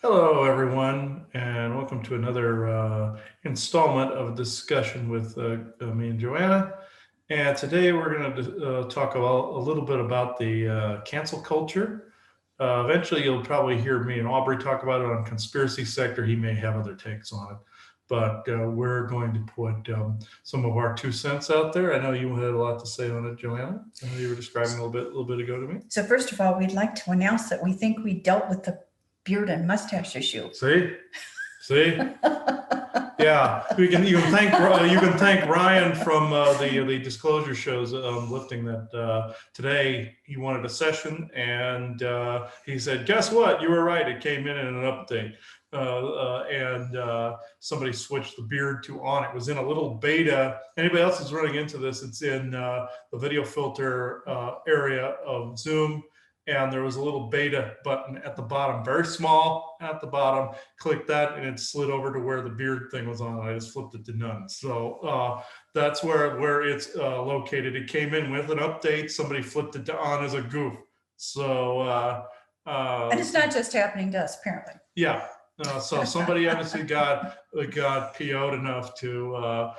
Hello, everyone, and welcome to another installment of a discussion with me and Joanna. And today we're going to talk about a little bit about the cancel culture. Eventually, you'll probably hear me and Aubrey talk about it on conspiracy sector. He may have other takes on it, but we're going to put some of our 2 cents out there. I know you had a lot to say on it, Joanna. I know you were describing a little bit ago to me. So first of all, we'd like to announce that we think we dealt with the beard and mustache issue. See, yeah. You can thank Ryan from the disclosure shows lifting that today he wanted a session and he said, guess what? You were right. It came in an update. And somebody switched the beard to on. It was in a little beta. Anybody else is running into this? It's in the video filter area of Zoom, and there was a little beta button at the bottom, very small at the bottom. Click that, and it slid over to where the beard thing was on. I just flipped it to none. So that's where it's located. It came in with an update. Somebody flipped it to on as a goof. So And it's not just happening to us, apparently. yeah. So somebody obviously got PO'd enough to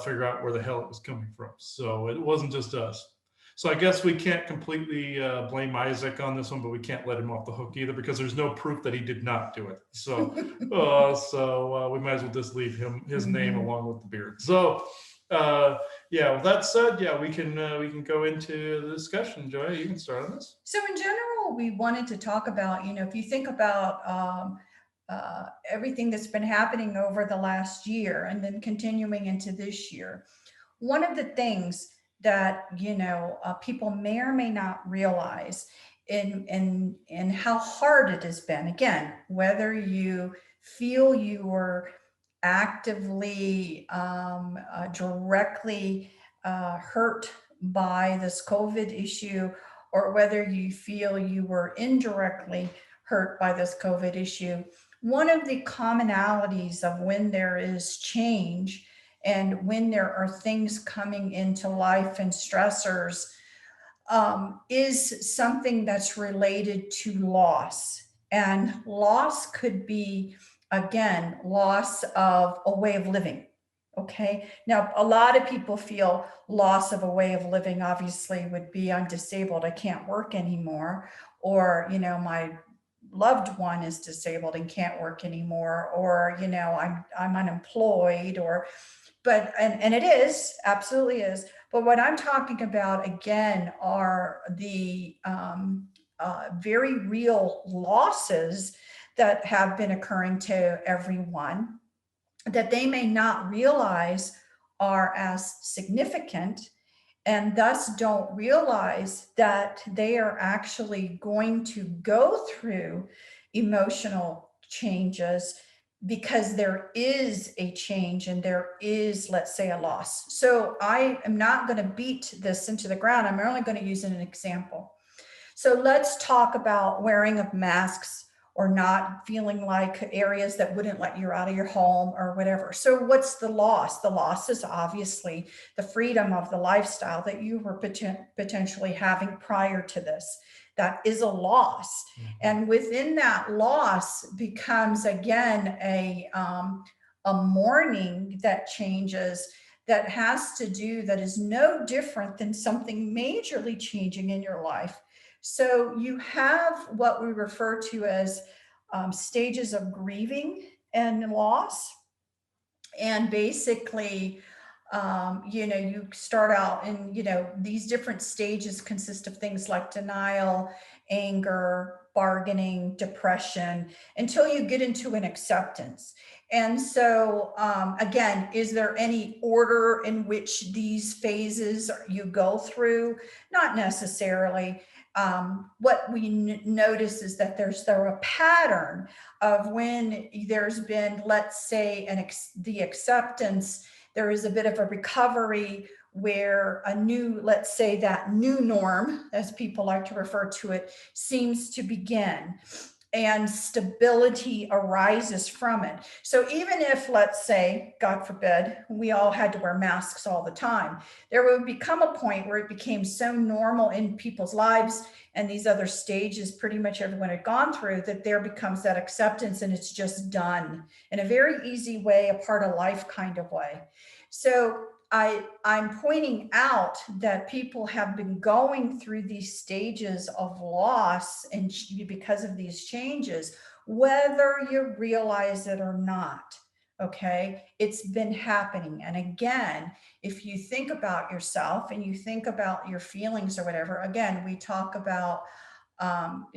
figure out where the hell it was coming from. So it wasn't just us. So I guess we can't completely blame Isaac on this one, but we can't let him off the hook either because there's no proof that he did not do it. So we might as well just leave his name along with the beard. So yeah, with that said, yeah, we can go into the discussion. Joy, you can start on this. So in general, we wanted to talk about, if you think about everything that's been happening over the last year and then continuing into this year, one of the things that people may or may not realize in how hard it has been, again, whether you feel you were actively directly hurt by this COVID issue, or whether you feel you were indirectly hurt by this COVID issue, one of the commonalities of when there is change and when there are things coming into life and stressors is something that's related to loss. And loss could be, again, loss of a way of living. Okay. Now, a lot of people feel loss of a way of living obviously would be I'm disabled, I can't work anymore, or, my loved one is disabled and can't work anymore, or, I'm unemployed, or and it is, absolutely is. But what I'm talking about again are the very real losses that have been occurring to everyone that they may not realize are as significant, and thus don't realize that they are actually going to go through emotional changes because there is a change and there is, let's say, a loss. So I am not going to beat this into the ground. I'm only going to use an example. So let's talk about wearing of masks or not feeling like areas that wouldn't let you out of your home or whatever. So what's the loss? The loss is obviously the freedom of the lifestyle that you were potentially having prior to this. That is a loss. And within that loss becomes, again, a mourning that changes, that has to do, that is no different than something majorly changing in your life. So you have what we refer to as stages of grieving and loss. And basically, you start out and, these different stages consist of things like denial, anger, bargaining, depression, until you get into an acceptance. And so, again, is there any order in which these phases you go through? Not necessarily. What we notice is that there's a pattern of when there's been, let's say, the acceptance, there is a bit of a recovery where a new, let's say, that new norm, as people like to refer to it, seems to begin. and stability arises from it. So even if, let's say, God forbid, we all had to wear masks all the time, there would become a point where it became so normal in people's lives and these other stages pretty much everyone had gone through, that there becomes that acceptance and it's just done in a very easy way, a part of life kind of way. So I'm pointing out that people have been going through these stages of loss and because of these changes, whether you realize it or not. Okay, it's been happening. And again, if you think about yourself and you think about your feelings or whatever, again, we talk about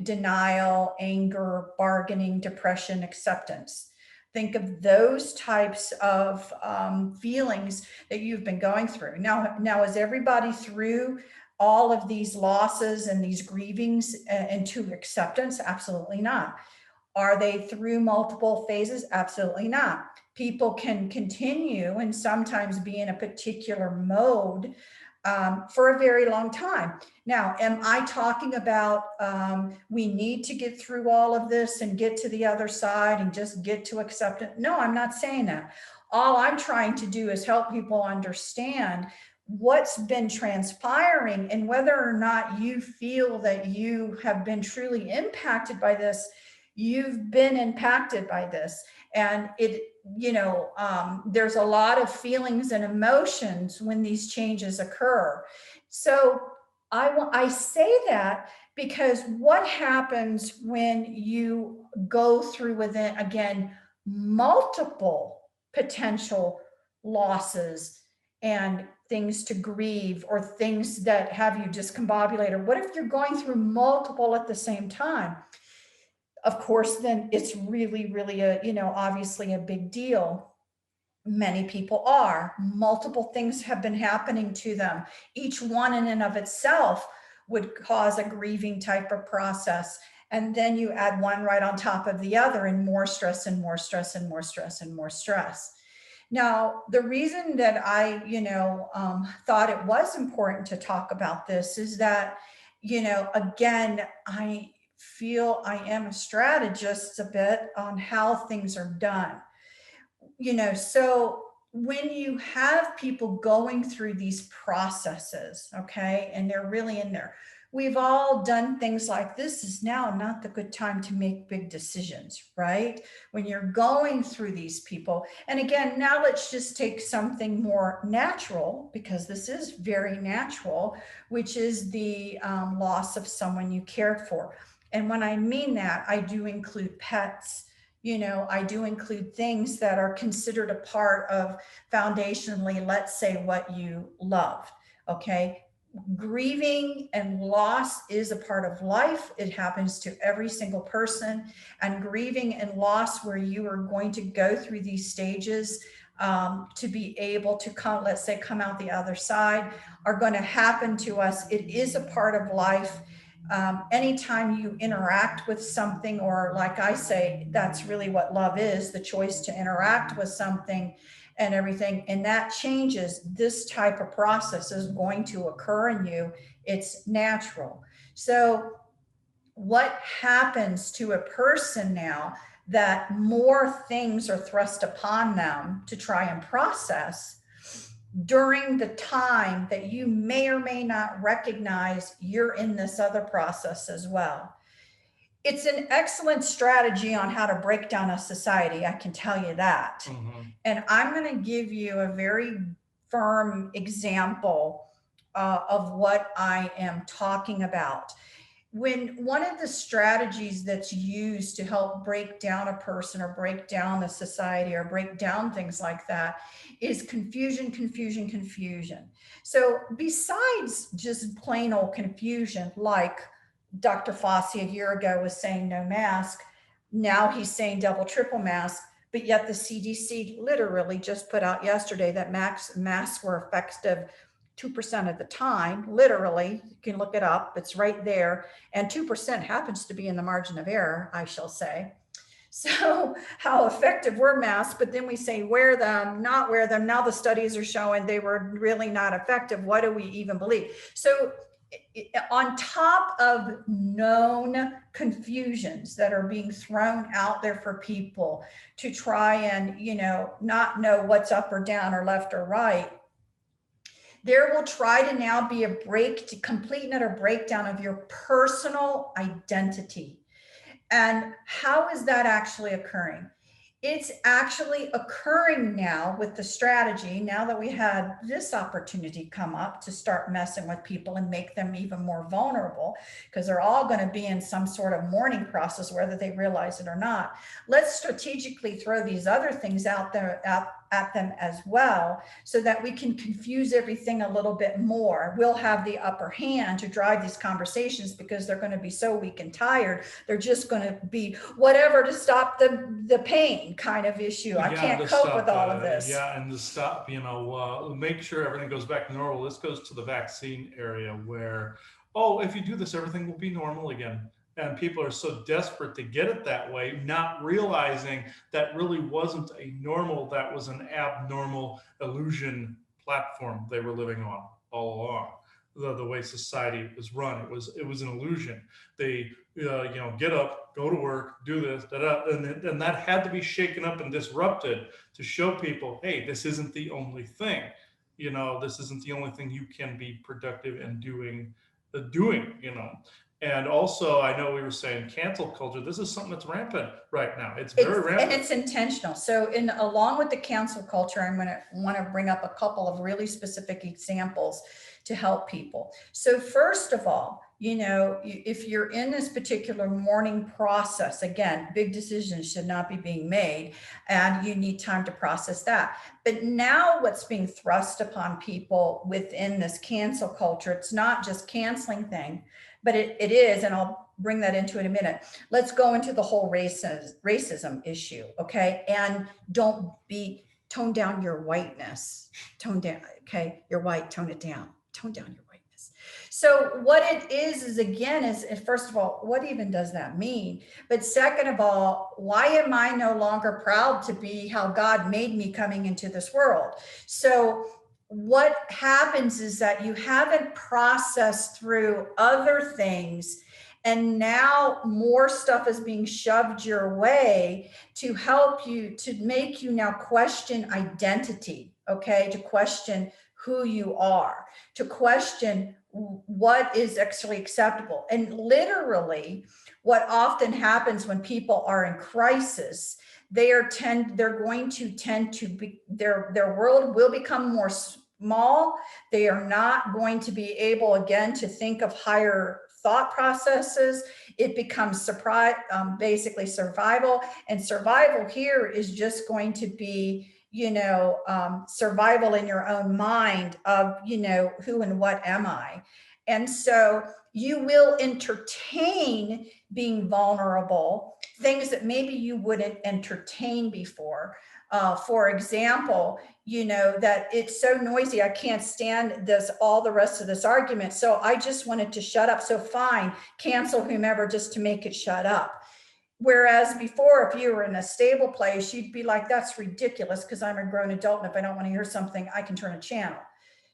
denial, anger, bargaining, depression, acceptance. Think of those types of feelings that you've been going through. Now, is everybody through all of these losses and these grievings into acceptance? Absolutely not. Are they through multiple phases? Absolutely not. People can continue and sometimes be in a particular mode for a very long time. Now, am I talking about we need to get through all of this and get to the other side and just get to acceptance? No, I'm not saying that. All I'm trying to do is help people understand what's been transpiring and whether or not you feel that you have been truly impacted by this. You've been impacted by this, and there's a lot of feelings and emotions when these changes occur. So I say that because what happens when you go through within, again, multiple potential losses and things to grieve or things that have you discombobulated? What if you're going through multiple at the same time? Of course, then it's really, really obviously a big deal. Many people are. Multiple things have been happening to them. Each one in and of itself would cause a grieving type of process. And then you add one right on top of the other, and more stress and more stress and more stress and more stress. Now, the reason that I, thought it was important to talk about this is that, again, I feel I am a strategist a bit on how things are done. So when you have people going through these processes, okay, and they're really in there, we've all done things like this is now not the good time to make big decisions, right? When you're going through these people. And again, now let's just take something more natural, because this is very natural, which is the loss of someone you cared for. And when I mean that, I do include pets. I do include things that are considered a part of foundationally, let's say, what you love. Okay. Grieving and loss is a part of life. It happens to every single person. And grieving and loss, where you are going to go through these stages to be able to come out the other side, are going to happen to us. It is a part of life. Anytime you interact with something, or like I say, that's really what love is, the choice to interact with something and everything, and that changes, this type of process is going to occur in you. It's natural. So what happens to a person now that more things are thrust upon them to try and process during the time that you may or may not recognize you're in this other process as well? It's an excellent strategy on how to break down a society, I can tell you that. Mm-hmm. And I'm going to give you a very firm example of what I am talking about. When one of the strategies that's used to help break down a person or break down a society or break down things like that is confusion, confusion, confusion. So besides just plain old confusion, like Dr. Fossey a year ago was saying no mask, now he's saying double, triple mask, but yet the CDC literally just put out yesterday that masks were effective 2% of the time. Literally, you can look it up, it's right there. And 2% happens to be in the margin of error, I shall say. So how effective were masks? But then we say wear them, not wear them. Now the studies are showing they were really not effective. What do we even believe? So on top of known confusions that are being thrown out there for people to try and, not know what's up or down or left or right, there will try to now be a complete and utter breakdown of your personal identity. And how is that actually occurring? It's actually occurring now with the strategy, now that we had this opportunity come up to start messing with people and make them even more vulnerable, because they're all going to be in some sort of mourning process, whether they realize it or not. Let's strategically throw these other things out there at them as well, so that we can confuse everything a little bit more. We'll have the upper hand to drive these conversations, because they're going to be so weak and tired. They're just going to be whatever to stop the pain kind of issue. I can't cope with all of this. Yeah, and to stop, make sure everything goes back to normal. This goes to the vaccine area where, oh, if you do this, everything will be normal again. And people are so desperate to get it that way, not realizing that really wasn't a normal, that was an abnormal illusion platform they were living on all along. The way society was run, it was an illusion. They get up, go to work, do this, and that had to be shaken up and disrupted to show people, hey, this isn't the only thing. This isn't the only thing you can be productive in doing. And also, I know we were saying cancel culture. This is something that's rampant right now. It's very rampant. And it's intentional. So along with the cancel culture, I'm going to want to bring up a couple of really specific examples to help people. So first of all, if you're in this particular mourning process, again, big decisions should not be being made, and you need time to process that. But now what's being thrust upon people within this cancel culture, it's not just canceling thing, but it is, and I'll bring that into it in a minute. Let's go into the whole racism issue, okay? And tone down your whiteness. Tone down, okay? You're white, tone it down. Tone down your whiteness. So what it is again, first of all, what even does that mean? But second of all, why am I no longer proud to be how God made me coming into this world? So what happens is that you haven't processed through other things, and now more stuff is being shoved your way to help you, to make you now question identity, okay? To question who you are, to question what is actually acceptable. And literally, what often happens when people are in crisis, they're going to tend to be, their world will become more small. They are not going to be able again to think of higher thought processes. It becomes basically survival, and survival here is just going to be survival in your own mind of who and what am I. And so you will entertain being vulnerable, things that maybe you wouldn't entertain before. For example, that it's so noisy, I can't stand all the rest of this argument, so I just wanted to shut up. So fine, cancel whomever just to make it shut up. Whereas before, if you were in a stable place, you'd be like, that's ridiculous because I'm a grown adult, and if I don't want to hear something, I can turn a channel.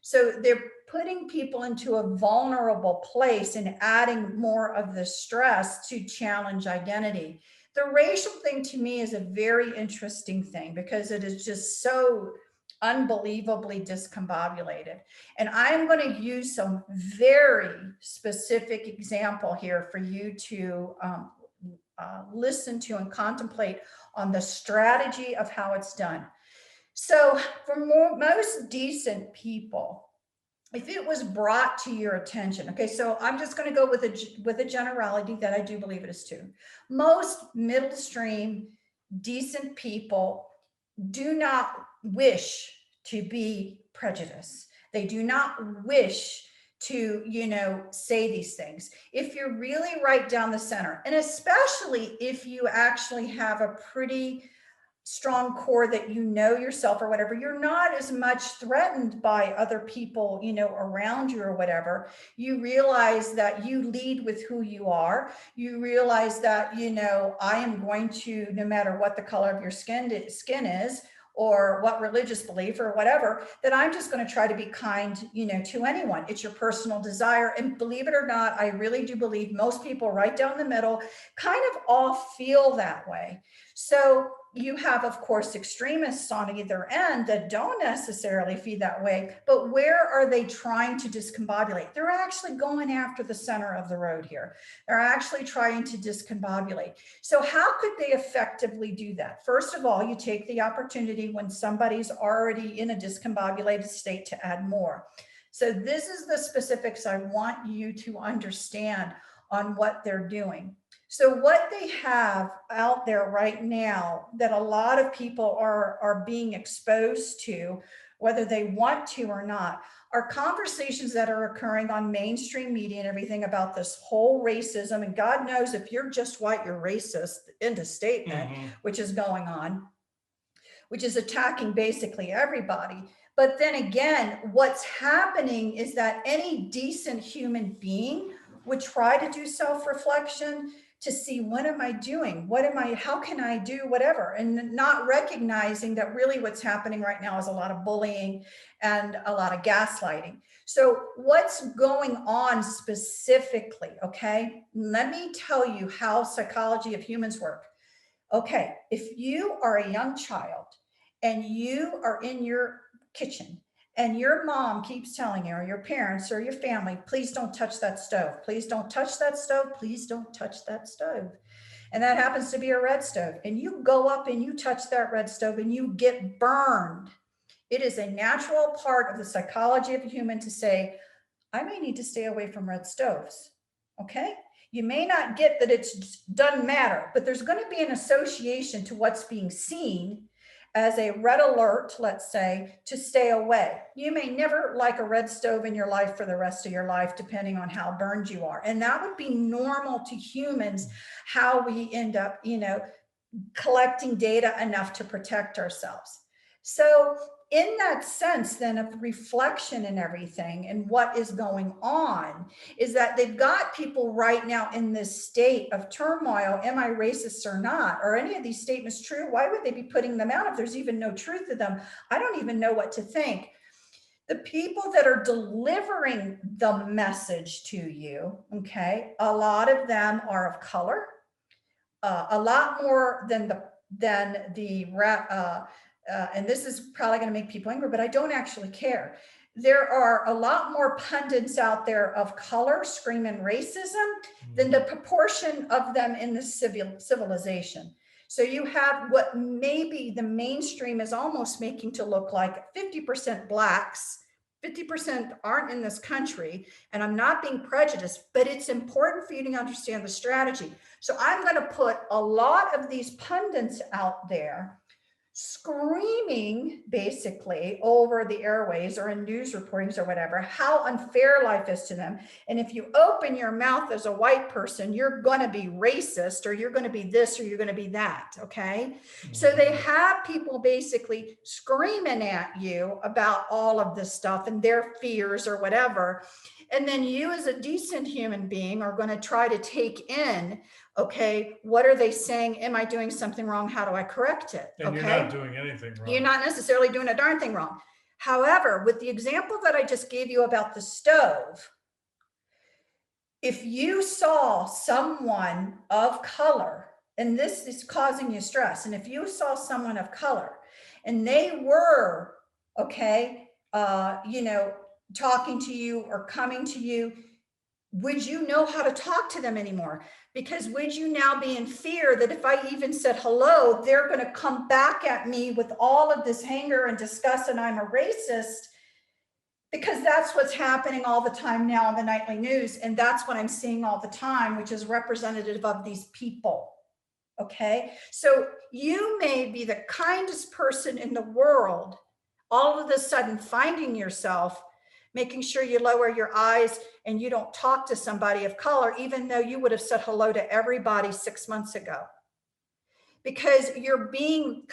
So they're putting people into a vulnerable place and adding more of the stress to challenge identity. The racial thing to me is a very interesting thing because it is just so unbelievably discombobulated. And I am going to use some very specific example here for you to listen to and contemplate on the strategy of how it's done. So for most decent people, if it was brought to your attention, okay, so I'm just going to go with a generality that I do believe it is too. Most middle stream, decent people do not wish to be prejudiced. They do not wish to, say these things. If you're really right down the center, and especially if you actually have a pretty strong core that yourself or whatever, you're not as much threatened by other people, around you or whatever. You realize that you lead with who you are. You realize that, I am going to, no matter what the color of your skin is, or what religious belief or whatever, that I'm just going to try to be kind, to anyone. It's your personal desire. And believe it or not, I really do believe most people right down the middle kind of all feel that way. So you have, of course, extremists on either end that don't necessarily feel that way, but where are they trying to discombobulate? They're actually going after the center of the road here. They're actually trying to discombobulate. So how could they effectively do that? First of all, you take the opportunity when somebody's already in a discombobulated state to add more. So this is the specifics I want you to understand on what they're doing. So what they have out there right now that a lot of people are being exposed to, whether they want to or not, are conversations that are occurring on mainstream media and everything about this whole racism. And God knows if you're just white, you're racist, end of statement, which is going on, which is attacking basically everybody. But then again, what's happening is that any decent human being would try to do self-reflection to see, what am I doing? How can I do whatever? And not recognizing that really what's happening right now is a lot of bullying and a lot of gaslighting. So what's going on specifically? Okay, let me tell you how psychology of humans work. Okay, if you are a young child and you are in your kitchen and your mom keeps telling you, or your parents or your family, please don't touch that stove. Please don't touch that stove. Please don't touch that stove. And that happens to be a red stove. And you go up and you touch that red stove and you get burned. It is a natural part of the psychology of a human to say, I may need to stay away from red stoves. Okay. You may not get that it doesn't matter, but there's going to be an association to what's being seen as a red alert, let's say, to stay away. You may never like a red stove in your life for the rest of your life, depending on how burned you are. And that would be normal to humans, how we end up, collecting data enough to protect ourselves. So in that sense, then, of reflection and everything and what is going on is that they've got people right now in this state of turmoil. Am I racist or not? Are any of these statements true? Why would they be putting them out if there's even no truth to them? I don't even know what to think. The people that are delivering the message to you, okay, a lot of them are of color, a lot more than and this is probably going to make people angry, but I don't actually care. There are a lot more pundits out there of color screaming racism than the proportion of them in the civilization. So you have what maybe the mainstream is almost making to look like 50% blacks, 50% aren't in this country, and I'm not being prejudiced, but it's important for you to understand the strategy. So I'm going to put a lot of these pundits out there screaming basically over the airways or in news reportings or whatever, how unfair life is to them. And if you open your mouth as a white person, you're going to be racist, or you're going to be this, or you're going to be that. Okay. So they have people basically screaming at you about all of this stuff and their fears or whatever. And then you as a decent human being are going to try to take in, okay, what are they saying? Am I doing something wrong? How do I correct it? And okay? You're not doing anything wrong. You're not necessarily doing a darn thing wrong. However, with the example that I just gave you about the stove, if you saw someone of color, and this is causing you stress, and if you saw someone of color and they were, okay, talking to you or coming to you, would you know how to talk to them anymore? Because would you now be in fear that if I even said hello, they're going to come back at me with all of this anger and disgust and I'm a racist? Because that's what's happening all the time now in the nightly news. And that's what I'm seeing all the time, which is representative of these people. Okay. So you may be the kindest person in the world, all of a sudden finding yourself making sure you lower your eyes and you don't talk to somebody of color, even though you would have said hello to everybody 6 months ago. Because you're being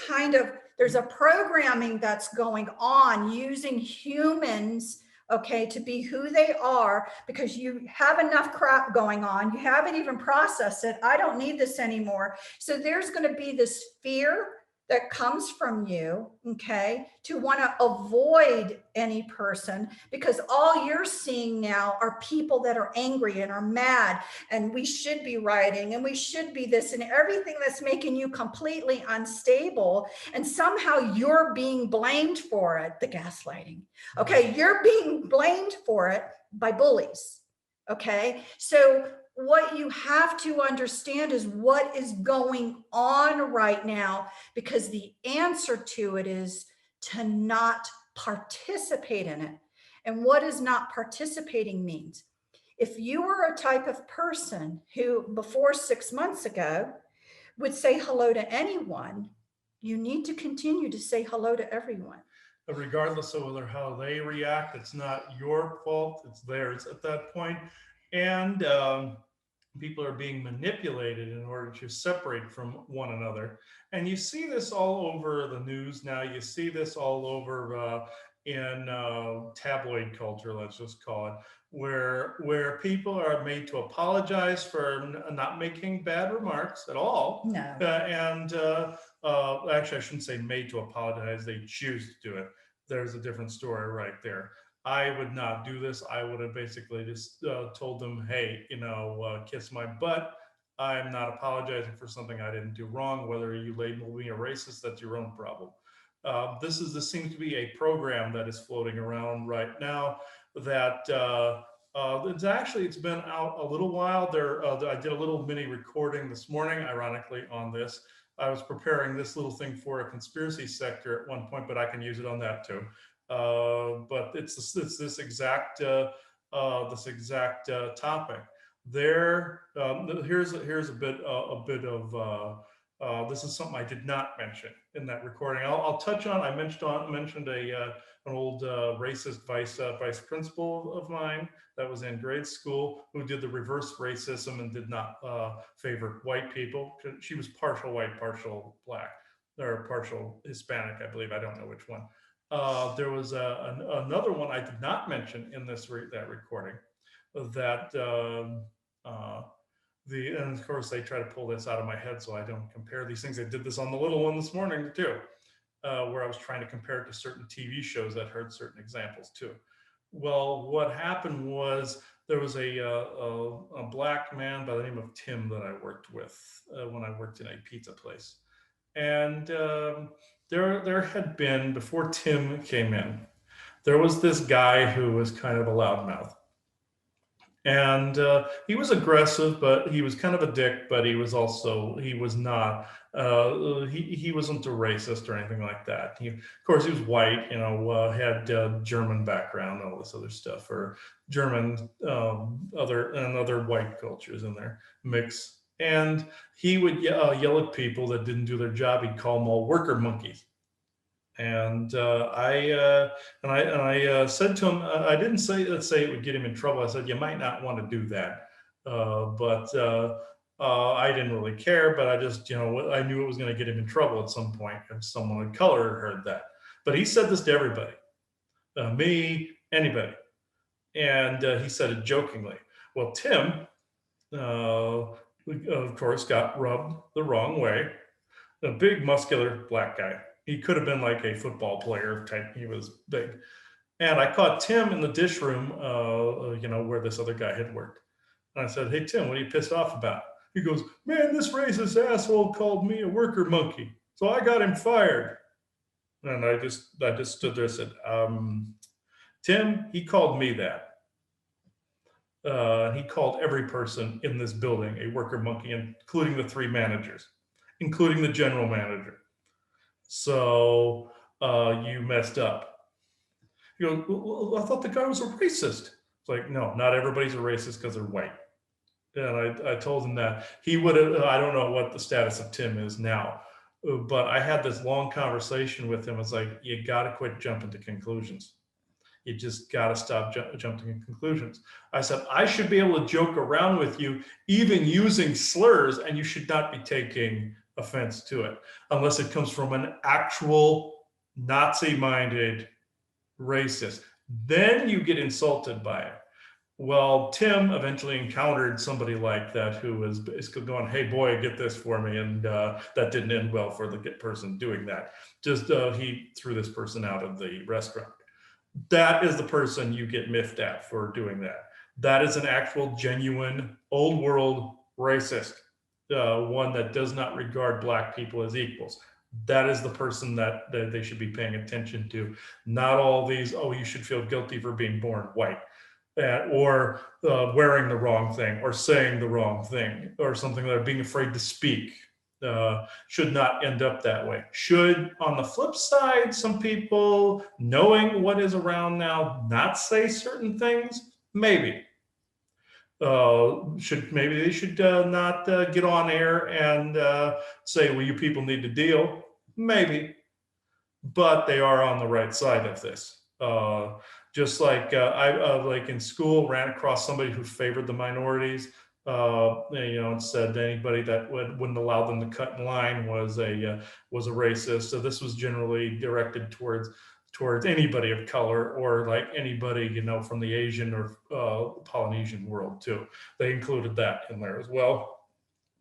there's a programming that's going on using humans, okay, to be who they are, because you have enough crap going on. You haven't even processed it. I don't need this anymore. So there's going to be this fear that comes from you, okay, to want to avoid any person, because all you're seeing now are people that are angry and are mad, and we should be rioting and we should be this, and everything that's making you completely unstable. And somehow you're being blamed for it, the gaslighting. Okay, you're being blamed for it by bullies. Okay, so what you have to understand is what is going on right now, because the answer to it is to not participate in it. And what does not participating means? If you were a type of person who before 6 months ago would say hello to anyone, you need to continue to say hello to everyone. Regardless of whether how they react, it's not your fault, it's theirs at that point. And people are being manipulated in order to separate from one another. And you see this all over the news now. You see this all over in tabloid culture, let's just call it, where people are made to apologize for not making bad remarks at all. No. Actually, I shouldn't say made to apologize. They choose to do it. There's a different story right there. I would not do this. I would have basically just told them, hey, kiss my butt. I'm not apologizing for something I didn't do wrong. Whether you label me a racist, that's your own problem. This seems to be a program that is floating around right now that it's been out a little while. I did a little mini recording this morning, ironically, on this. I was preparing this little thing for a conspiracy sector at one point, but I can use it on that too. But it's this exact topic. Here's a bit of this is something I did not mention in that recording. I'll touch on. I mentioned an old racist vice principal of mine that was in grade school who did the reverse racism and did not favor white people. She was partial white, partial black, or partial Hispanic, I believe. I don't know which one. There was another one I did not mention in that recording that and of course they try to pull this out of my head so I don't compare these things. I did this on the little one this morning too, where I was trying to compare it to certain TV shows that heard certain examples too. Well, what happened was there was a black man by the name of Tim that I worked with when I worked in a pizza place. And there had been, before Tim came in, there was this guy who was kind of a loudmouth. And he was aggressive, but he was kind of a dick, but he was not, he wasn't a racist or anything like that. Of course, he was white, had German background, all this other stuff, or German, other white cultures in there mix. And he would yell at people that didn't do their job. He'd call them all worker monkeys. And I said to him, I didn't say it would get him in trouble. I said, you might not want to do that. But I didn't really care, but I just, I knew it was going to get him in trouble at some point if someone of color heard that. But he said this to everybody, me, anybody. And he said it jokingly. Well, Tim, of course, got rubbed the wrong way. A big, muscular black guy. He could have been like a football player type. He was big. And I caught Tim in the dish room, where this other guy had worked. And I said, hey, Tim, what are you pissed off about? He goes, man, this racist asshole called me a worker monkey. So I got him fired. And I just stood there and said, Tim, he called me that. He called every person in this building a worker monkey, including the 3 managers, including the general manager. So you messed up. He goes, well, I thought the guy was a racist. It's like, no, not everybody's a racist because they're white. And I told him that. He would have, I don't know what the status of Tim is now, but I had this long conversation with him. It's like, you got to quit jumping to conclusions. You just got to stop jumping to conclusions. I said, I should be able to joke around with you, even using slurs, and you should not be taking offense to it unless it comes from an actual Nazi-minded racist. Then you get insulted by it. Well, Tim eventually encountered somebody like that who was basically going, "Hey, boy, get this for me," and that didn't end well for the person doing that. Just he threw this person out of the restaurant. That is the person you get miffed at for doing that. That is an actual, genuine, old world racist, one that does not regard black people as equals. That is the person that they should be paying attention to. Not all these, oh, you should feel guilty for being born white. Or wearing the wrong thing, or saying the wrong thing, or something like being afraid to speak. Should not end up that way. Should, on the flip side, some people, knowing what is around now, not say certain things? Maybe. Should maybe they should not get on air and say, well, you people need to deal? Maybe. But they are on the right side of this. Just like I like in school ran across somebody who favored the minorities, and said anybody that wouldn't allow them to cut in line was a racist. So this was generally directed towards anybody of color, or like anybody from the Asian or Polynesian world too. They included that in there as well.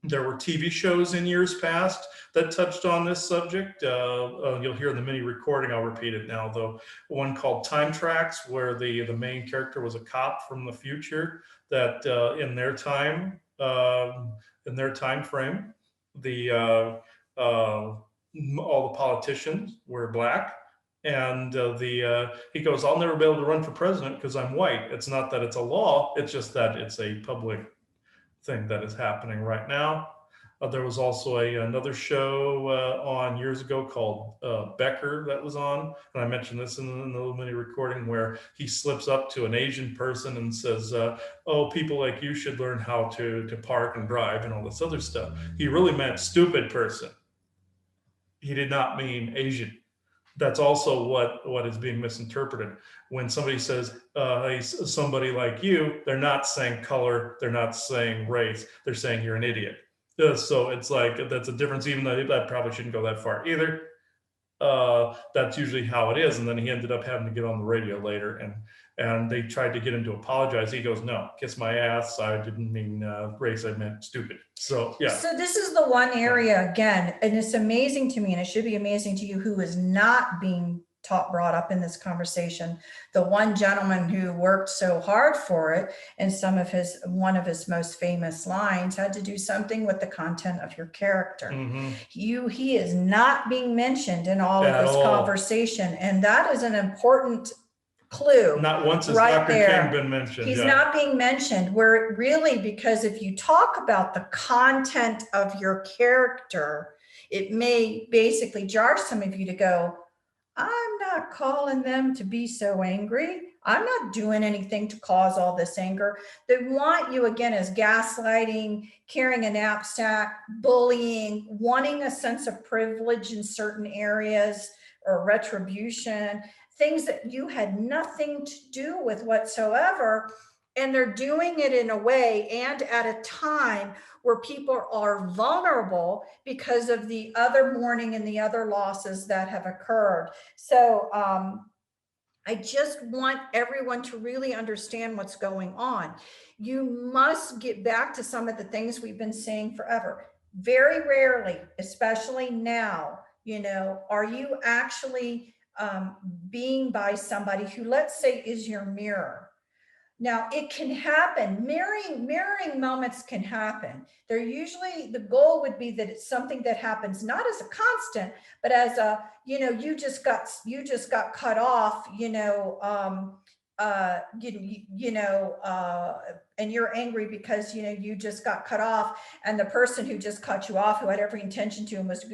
There were TV shows in years past that touched on this subject. You'll hear in the mini recording, I'll repeat it now though. One called Time Tracks, where the main character was a cop from the future that in their time frame, all the politicians were black. And he goes, I'll never be able to run for president because I'm white. It's not that it's a law, it's just that it's a public thing that is happening right now. There was also another show on years ago called Becker that was on, and I mentioned this in the little mini recording, where he slips up to an Asian person and says, "Oh, people like you should learn how to park and drive," and all this other stuff. He really meant stupid person. He did not mean Asian. That's also what is being misinterpreted. When somebody says, hey, somebody like you, they're not saying color, they're not saying race, they're saying you're an idiot. So it's like, that's a difference, even though that probably shouldn't go that far either. That's usually how it is. And then he ended up having to get on the radio later, and they tried to get him to apologize. He goes, no, kiss my ass. I didn't mean race, I meant stupid. So, yeah. So this is the one area, again, and it's amazing to me, and it should be amazing to you, who is not being brought up in this conversation. The one gentleman who worked so hard for it, and one of his most famous lines had to do something with the content of your character. Mm-hmm. He is not being mentioned in all of this conversation, and that is an important clue. Not once has right Dr. there. King been mentioned. He's not being mentioned. Where really, because if you talk about the content of your character, it may basically jar some of you to go, I'm not calling them to be so angry. I'm not doing anything to cause all this anger. They want you, again, as gaslighting, carrying a knapsack, bullying, wanting a sense of privilege in certain areas, or retribution, things that you had nothing to do with whatsoever. And they're doing it in a way and at a time where people are vulnerable because of the other mourning and the other losses that have occurred. So I just want everyone to really understand what's going on. You must get back to some of the things we've been saying forever. Very rarely, especially now, are you actually being by somebody who, let's say, is your mirror. Now, it can happen. Mirroring moments can happen. They're usually, the goal would be that it's something that happens not as a constant, but as a, you just got cut off, and you're angry because you just got cut off, and the person who just cut you off, who had every intention to and was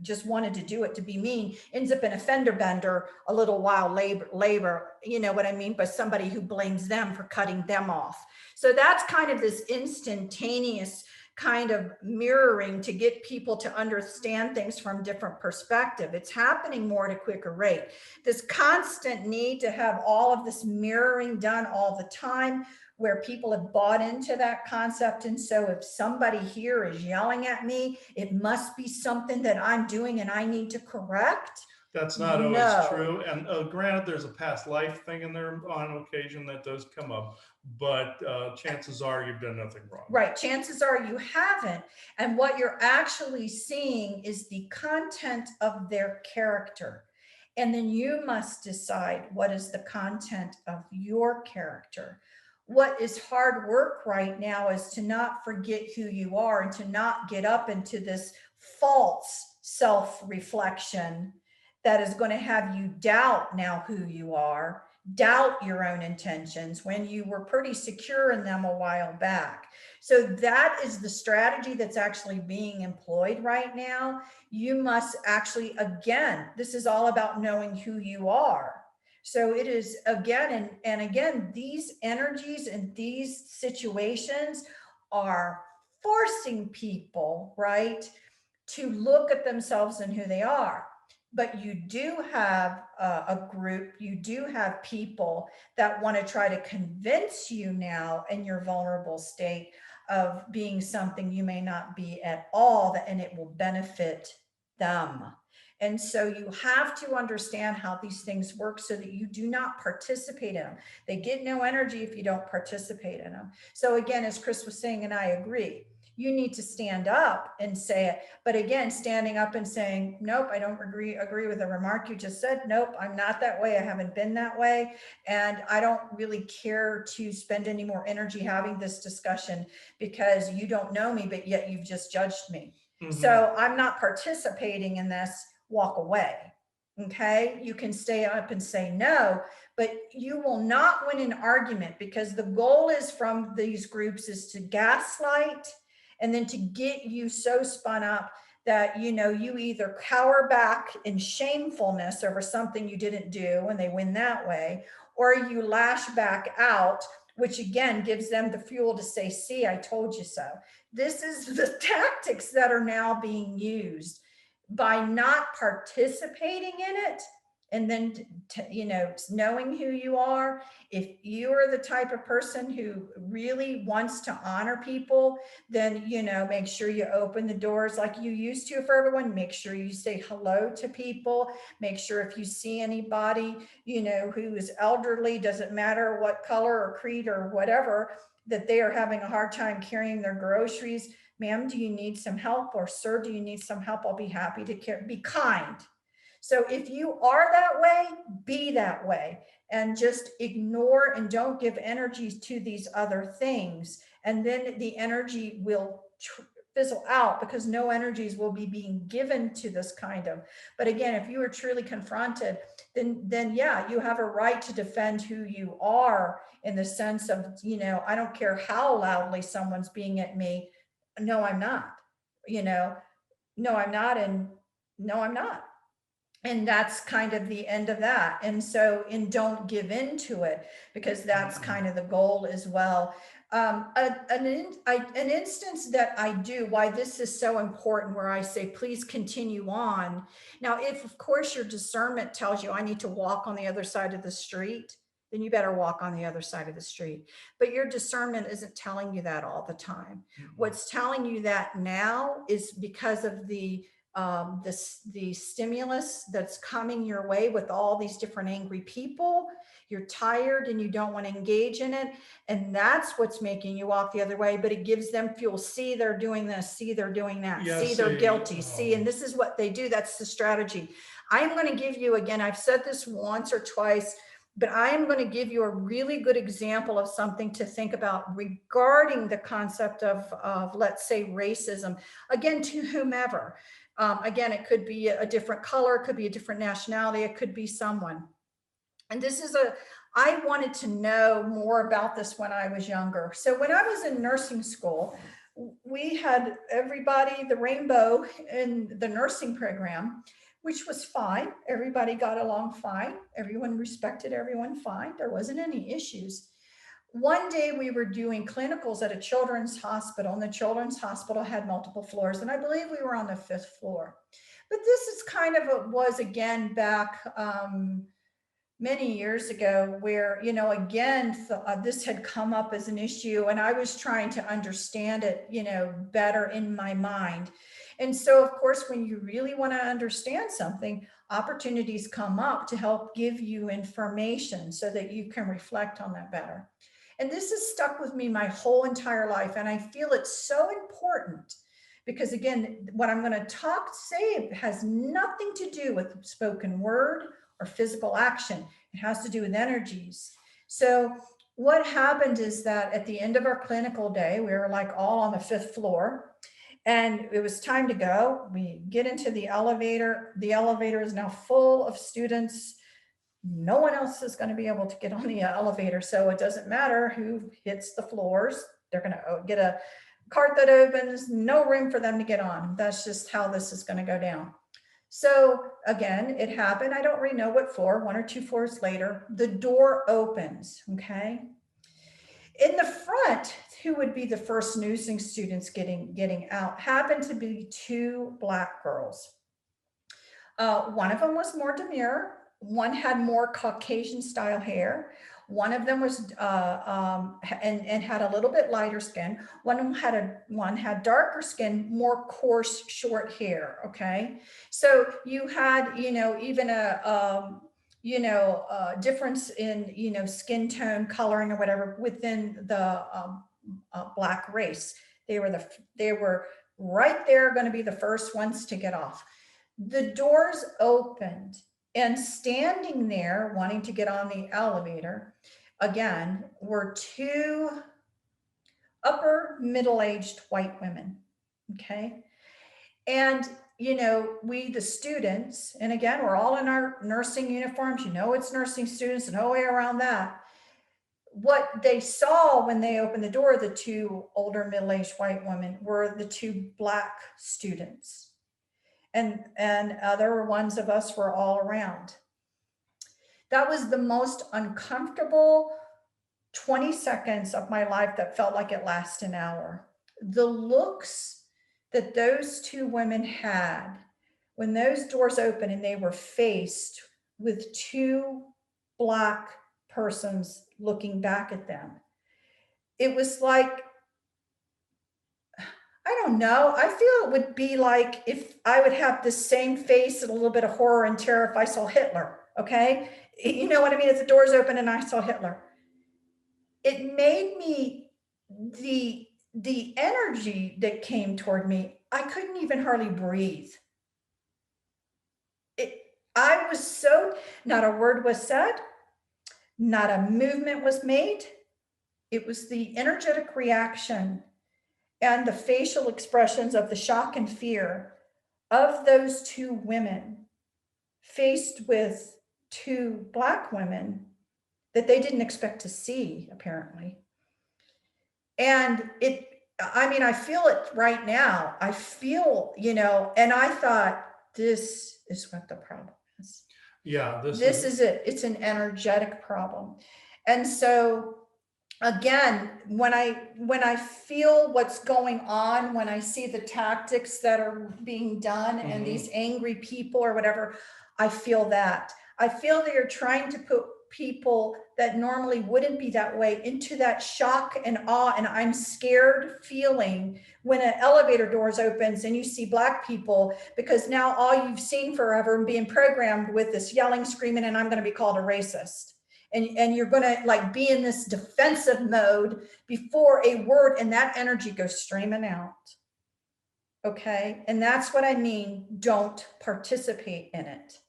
just wanted to do it to be mean, ends up in a fender bender a little while later, you know what I mean, by somebody who blames them for cutting them off. So that's kind of this instantaneous kind of mirroring to get people to understand things from different perspective. It's happening more at a quicker rate. This constant need to have all of this mirroring done all the time, where people have bought into that concept. And so if somebody here is yelling at me, it must be something that I'm doing and I need to correct. That's not always No. true. And granted, there's a past life thing in there on occasion that does come up, but chances are you've done nothing wrong. Right. Chances are you haven't. And what you're actually seeing is the content of their character. And then you must decide what is the content of your character. What is hard work right now is to not forget who you are and to not get up into this false self reflection that is going to have you doubt now who you are, doubt your own intentions when you were pretty secure in them a while back. So that is the strategy that's actually being employed right now. You must actually, again, this is all about knowing who you are. So it is again, and again, these energies and these situations are forcing people, right, to look at themselves and who they are. But you do have a group, you do have people that want to try to convince you now in your vulnerable state of being something you may not be at all, and it will benefit them. And so you have to understand how these things work so that you do not participate in them. They get no energy if you don't participate in them. So again, as Chris was saying, and I agree, you need to stand up and say it. But again, standing up and saying, nope, I don't agree with the remark you just said. Nope, I'm not that way. I haven't been that way. And I don't really care to spend any more energy having this discussion because you don't know me, but yet you've just judged me. Mm-hmm. So I'm not participating in this. Walk away. Okay. You can stay up and say no, but you will not win an argument because the goal is from these groups is to gaslight and then to get you so spun up that, you know, you either cower back in shamefulness over something you didn't do and they win that way, or you lash back out, which again gives them the fuel to say, see, I told you so. This is the tactics that are now being used by not participating in it. And then, you know, knowing who you are, if you are the type of person who really wants to honor people, then, you know, make sure you open the doors like you used to for everyone. Make sure you say hello to people. Make sure if you see anybody, you know, who is elderly, doesn't matter what color or creed or whatever, that they are having a hard time carrying their groceries. Ma'am, do you need some help? Or sir, do you need some help? I'll be happy to care. Be kind. So if you are that way, be that way and just ignore and don't give energies to these other things. And then the energy will fizzle out because no energies will be being given to this kind of. But again, if you are truly confronted, then yeah, you have a right to defend who you are in the sense of, you know, I don't care how loudly someone's being at me. No, I'm not, you know, no, I'm not. And no, I'm not. And that's kind of the end of that. And so, and don't give in to it because that's kind of the goal as well. An instance that I do, why this is so important, where I say, please continue on. Now, if of course your discernment tells you I need to walk on the other side of the street, then you better walk on the other side of the street. But your discernment isn't telling you that all the time. What's telling you that now is because of the stimulus that's coming your way with all these different angry people. You're tired and you don't want to engage in it. And that's what's making you walk the other way, but it gives them fuel. See, they're doing this. See, they're doing that. Yeah, see, they're guilty. See, and this is what they do. That's the strategy. I'm going to give you, again, I've said this once or twice, but I am going to give you a really good example of something to think about regarding the concept of let's say, racism, again, to whomever. Again, it could be a different color, it could be a different nationality, it could be someone. And this is I wanted to know more about this when I was younger. So when I was in nursing school, we had everybody, the rainbow in the nursing program, which was fine. Everybody got along fine. Everyone respected everyone fine. There wasn't any issues. One day we were doing clinicals at a children's hospital, and the children's hospital had multiple floors, and I believe we were on the 5th floor. But this is kind of was again back many years ago where, you know, again, this had come up as an issue and I was trying to understand it, you know, better in my mind. And so, of course, when you really want to understand something, opportunities come up to help give you information so that you can reflect on that better. And this has stuck with me my whole entire life. And I feel it's so important because, again, what I'm going to say has nothing to do with spoken word or physical action. It has to do with energies. So, what happened is that at the end of our clinical day, we were like all on the 5th floor and it was time to go. We get into the elevator. The elevator is now full of students. No one else is going to be able to get on the elevator. So it doesn't matter who hits the floors. They're going to get a cart that opens, no room for them to get on. That's just how this is going to go down. So again, it happened. I don't really know what floor, 1 or 2 floors later, the door opens, okay? In the front, who would be the first nursing students getting out happened to be 2 Black girls. One of them was more demure. One had more Caucasian style hair. One of them was and had a little bit lighter skin. One had darker skin, more coarse, short hair. Okay, so you had even a difference in skin tone, coloring, or whatever within the Black race. They were right there, going to be the first ones to get off. The doors opened, and standing there wanting to get on the elevator again were 2 upper middle-aged white women. Okay, and we, the students, and again, we're all in our nursing uniforms, it's nursing students, and no way around that. What they saw when they opened the door, the 2 older middle-aged white women, were the 2 Black students. And other ones of us were all around. That was the most uncomfortable 20 seconds of my life that felt like it lasted an hour. The looks that those 2 women had when those doors opened and they were faced with 2 Black persons looking back at them. It was like, I don't know. I feel it would be like if I would have the same face and a little bit of horror and terror if I saw Hitler. Okay. You know what I mean? If the doors open and I saw Hitler, it made me, the energy that came toward me, I couldn't even hardly breathe. I was so, not a word was said, not a movement was made. It was the energetic reaction and the facial expressions of the shock and fear of those 2 women faced with 2 Black women that they didn't expect to see, apparently. And I feel it right now. I feel, and I thought, this is what the problem is. Yeah, this is it. It's an energetic problem. And so again, when I feel what's going on, when I see the tactics that are being done and these angry people or whatever, I feel that. I feel they are trying to put people that normally wouldn't be that way into that shock and awe and I'm scared feeling when an elevator doors opens and you see Black people, because now all you've seen forever and being programmed with this yelling, screaming, and I'm going to be called a racist. And you're going to be in this defensive mode before a word, and that energy goes streaming out. Okay. And that's what I mean. Don't participate in it.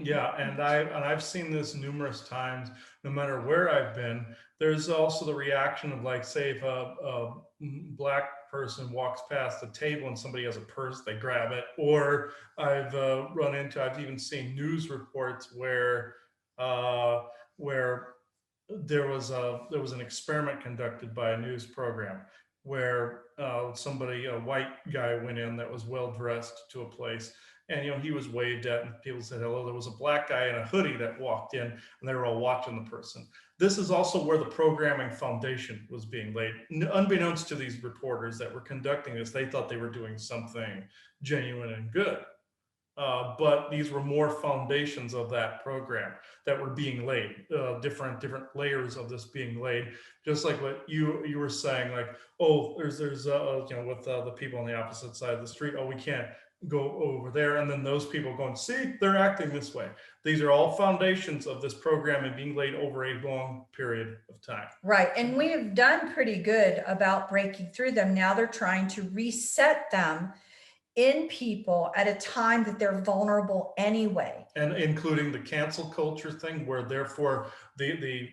Yeah. And I've seen this numerous times, no matter where I've been. There's also the reaction of, say, if a Black person walks past the table and somebody has a purse, they grab it. Or I've even seen news reports where there was an experiment conducted by a news program where a white guy went in that was well dressed to a place, and he was waved at and people said hello. There was a Black guy in a hoodie that walked in and they were all watching the person. This is also where the programming foundation was being laid. Unbeknownst to these reporters that were conducting this, they thought they were doing something genuine and good. But these were more foundations of that program that were being laid, different layers of this being laid. Just like what you were saying, like, oh, there's with the people on the opposite side of the street, oh, we can't go over there, and then those people going, see, they're acting this way. These are all foundations of this program and being laid over a long period of time. Right. And we have done pretty good about breaking through them. Now they're trying to reset them in people at a time that they're vulnerable anyway. And including the cancel culture thing, where therefore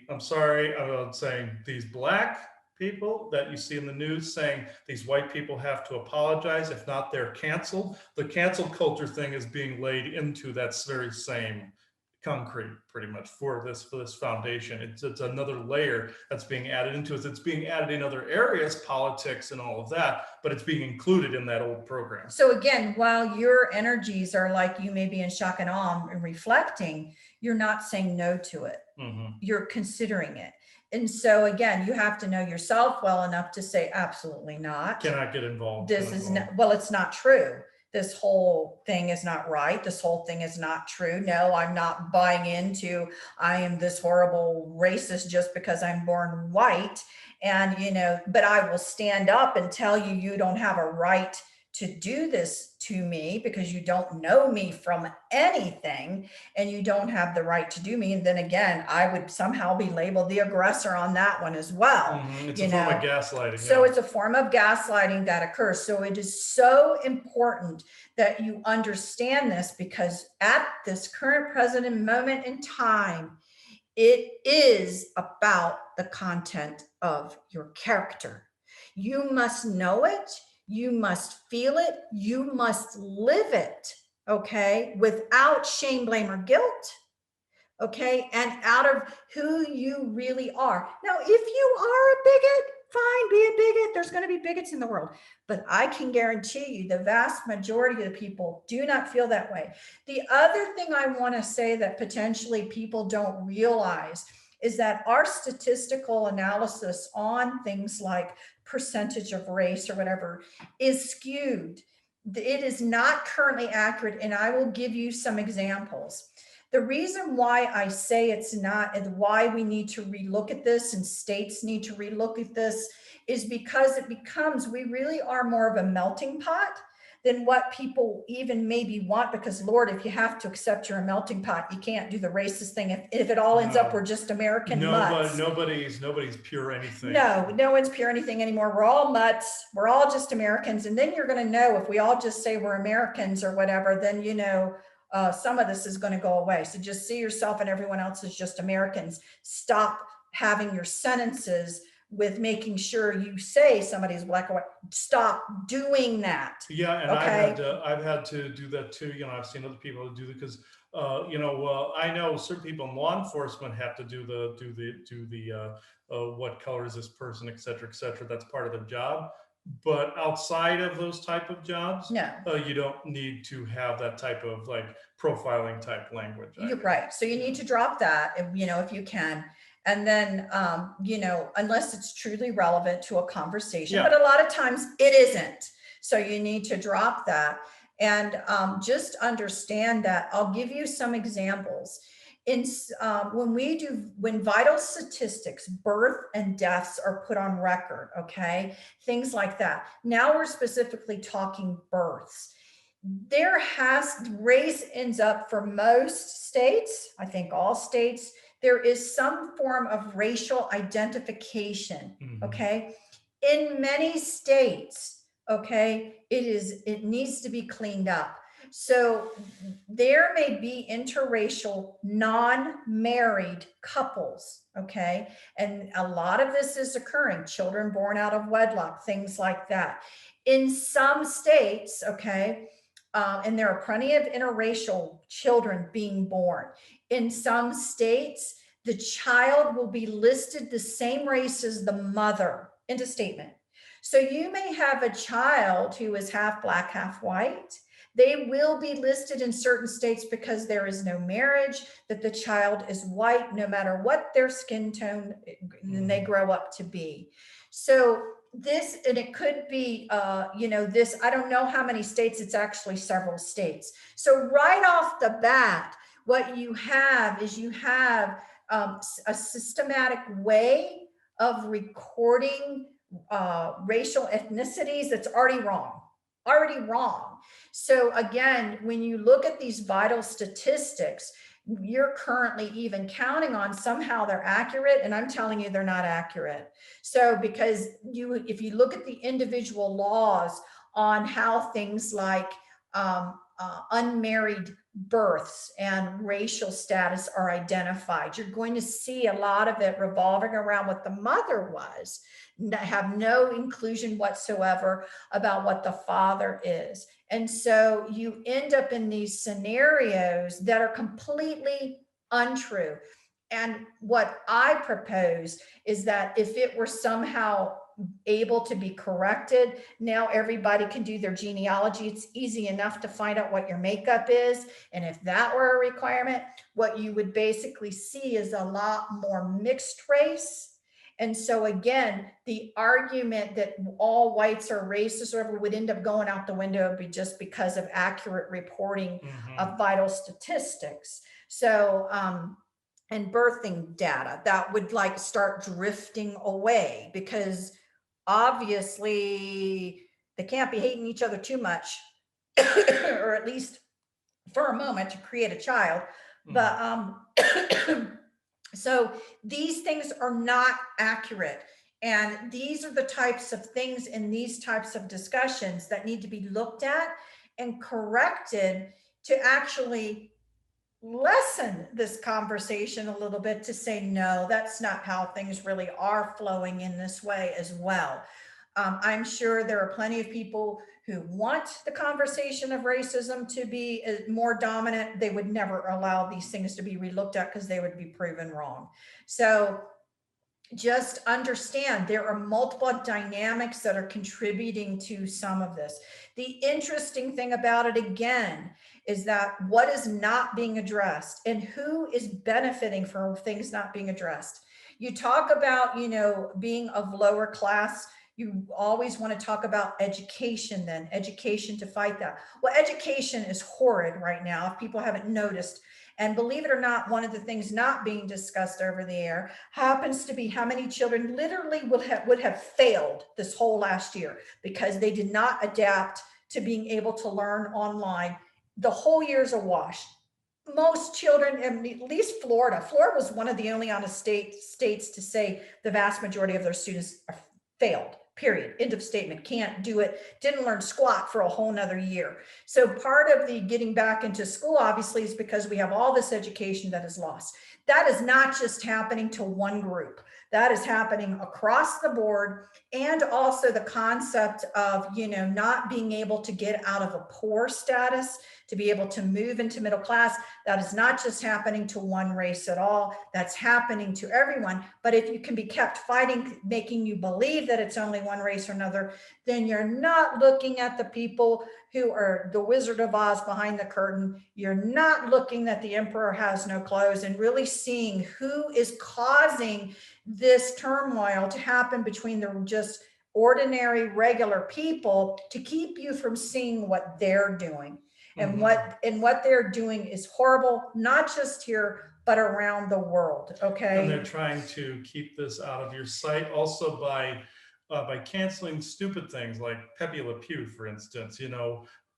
I'm sorry, I'm saying these black people that you see in the news saying these white people have to apologize, if not they're canceled. The cancel culture thing is being laid into that very same concrete, pretty much, for this foundation. It's another layer that's being added into it. It's being added in other areas, politics and all of that, but it's being included in that old program. So again, while your energies are like, you may be in shock and awe and reflecting, you're not saying no to it. Mm-hmm. You're considering it. And so again, you have to know yourself well enough to say, absolutely not. Cannot get involved. This is not, well, it's not true. This whole thing is not right. This whole thing is not true. No, I'm not buying into, I am this horrible racist just because I'm born white. And, but I will stand up and tell you, you don't have a right to do this to me because you don't know me from anything and you don't have the right to do me. And then again, I would somehow be labeled the aggressor on that one as well. Mm-hmm. It's a form of gaslighting. So it's a form of gaslighting that occurs. So it is so important that you understand this, because at this current present moment in time, it is about the content of your character. You must know it. You must feel it. You must live it, okay, without shame, blame, or guilt, okay, and out of who you really are. Now, if you are a bigot, fine, be a bigot. There's going to be bigots in the world. But I can guarantee you the vast majority of the people do not feel that way. The other thing I want to say that potentially people don't realize is that our statistical analysis on things like percentage of race or whatever is skewed. It is not currently accurate, and I will give you some examples. The reason why I say it's not, and why we need to relook at this and states need to relook at this, is because it becomes, we really are more of a melting pot than what people even maybe want. Because Lord, if you have to accept you're a melting pot, you can't do the racist thing. If it all ends up we're just American mutts. Nobody's pure anything. No one's pure anything anymore. We're all mutts. We're all just Americans. And then you're going to know, if we all just say we're Americans or whatever, then some of this is going to go away. So just see yourself and everyone else as just Americans. Stop having your sentences with making sure you say somebody's black or white. Stop doing that. Yeah, and okay? I've had to do that too. I've seen other people do that because I know certain people in law enforcement have to do the what color is this person, et cetera, et cetera. That's part of their job. But outside of those type of jobs, no, you don't need to have that type of like profiling type language. You're right. So you need to drop that, if you can. And then, unless it's truly relevant to a conversation, but a lot of times it isn't. So you need to drop that and just understand that. I'll give you some examples. When vital statistics, birth and deaths are put on record, okay, things like that. Now we're specifically talking births. Race ends up, for most states, I think all states, there is some form of racial identification, okay? In many states, okay, it needs to be cleaned up. So there may be interracial, non-married couples, okay? And a lot of this is occurring, children born out of wedlock, things like that. In some states, okay, and there are plenty of interracial children being born. In some states, the child will be listed the same race as the mother. End of statement. So you may have a child who is half black, half white. They will be listed in certain states because there is no marriage, that the child is white, no matter what their skin tone they grow up to be. So this, and it could be, this, I don't know how many states, it's actually several states. So right off the bat, what you have is you have a systematic way of recording racial ethnicities that's already wrong, already wrong. So again, when you look at these vital statistics, you're currently even counting on somehow they're accurate, and I'm telling you they're not accurate. So because if you look at the individual laws on how things like unmarried births and racial status are identified, you're going to see a lot of it revolving around what the mother was, have no inclusion whatsoever about what the father is. And so you end up in these scenarios that are completely untrue. And what I propose is that if it were somehow able to be corrected, now everybody can do their genealogy. It's easy enough to find out what your makeup is. And if that were a requirement, what you would basically see is a lot more mixed race. And so again, the argument that all whites are racist or whatever would end up going out the window just because of accurate reporting of vital statistics. So, and birthing data, that would like start drifting away, because obviously they can't be hating each other too much, or at least for a moment, to create a child. But so these things are not accurate. And these are the types of things in these types of discussions that need to be looked at and corrected to actually lessen this conversation a little bit, to say, no, that's not how things really are flowing in this way as well. I'm sure there are plenty of people who want the conversation of racism to be more dominant. They would never allow these things to be relooked at because they would be proven wrong. So just understand there are multiple dynamics that are contributing to some of this. The interesting thing about it, again, is that what is not being addressed and who is benefiting from things not being addressed. You talk about, being of lower class. You always want to talk about education, then education to fight that. Well, education is horrid right now, if people haven't noticed. And believe it or not, one of the things not being discussed over the air happens to be how many children literally would have failed this whole last year because they did not adapt to being able to learn online. The whole year's a wash. Most children, at least Florida was one of the only honest states to say the vast majority of their students are failed. Period. End of statement. Can't do it. Didn't learn squat for a whole nother year. So part of the getting back into school, obviously, is because we have all this education that is lost. That is not just happening to one group. That is happening across the board. And also the concept of, not being able to get out of a poor status to be able to move into middle class. That is not just happening to one race at all. That's happening to everyone. But if you can be kept fighting, making you believe that it's only one race or another, then you're not looking at the people who are the Wizard of Oz behind the curtain. You're not looking at the emperor has no clothes and really seeing who is causing this turmoil to happen between the just ordinary, regular people, to keep you from seeing what they're doing. And what they're doing is horrible, not just here, but around the world. Okay. And they're trying to keep this out of your sight also by canceling stupid things like Pepe Le Pew, for instance.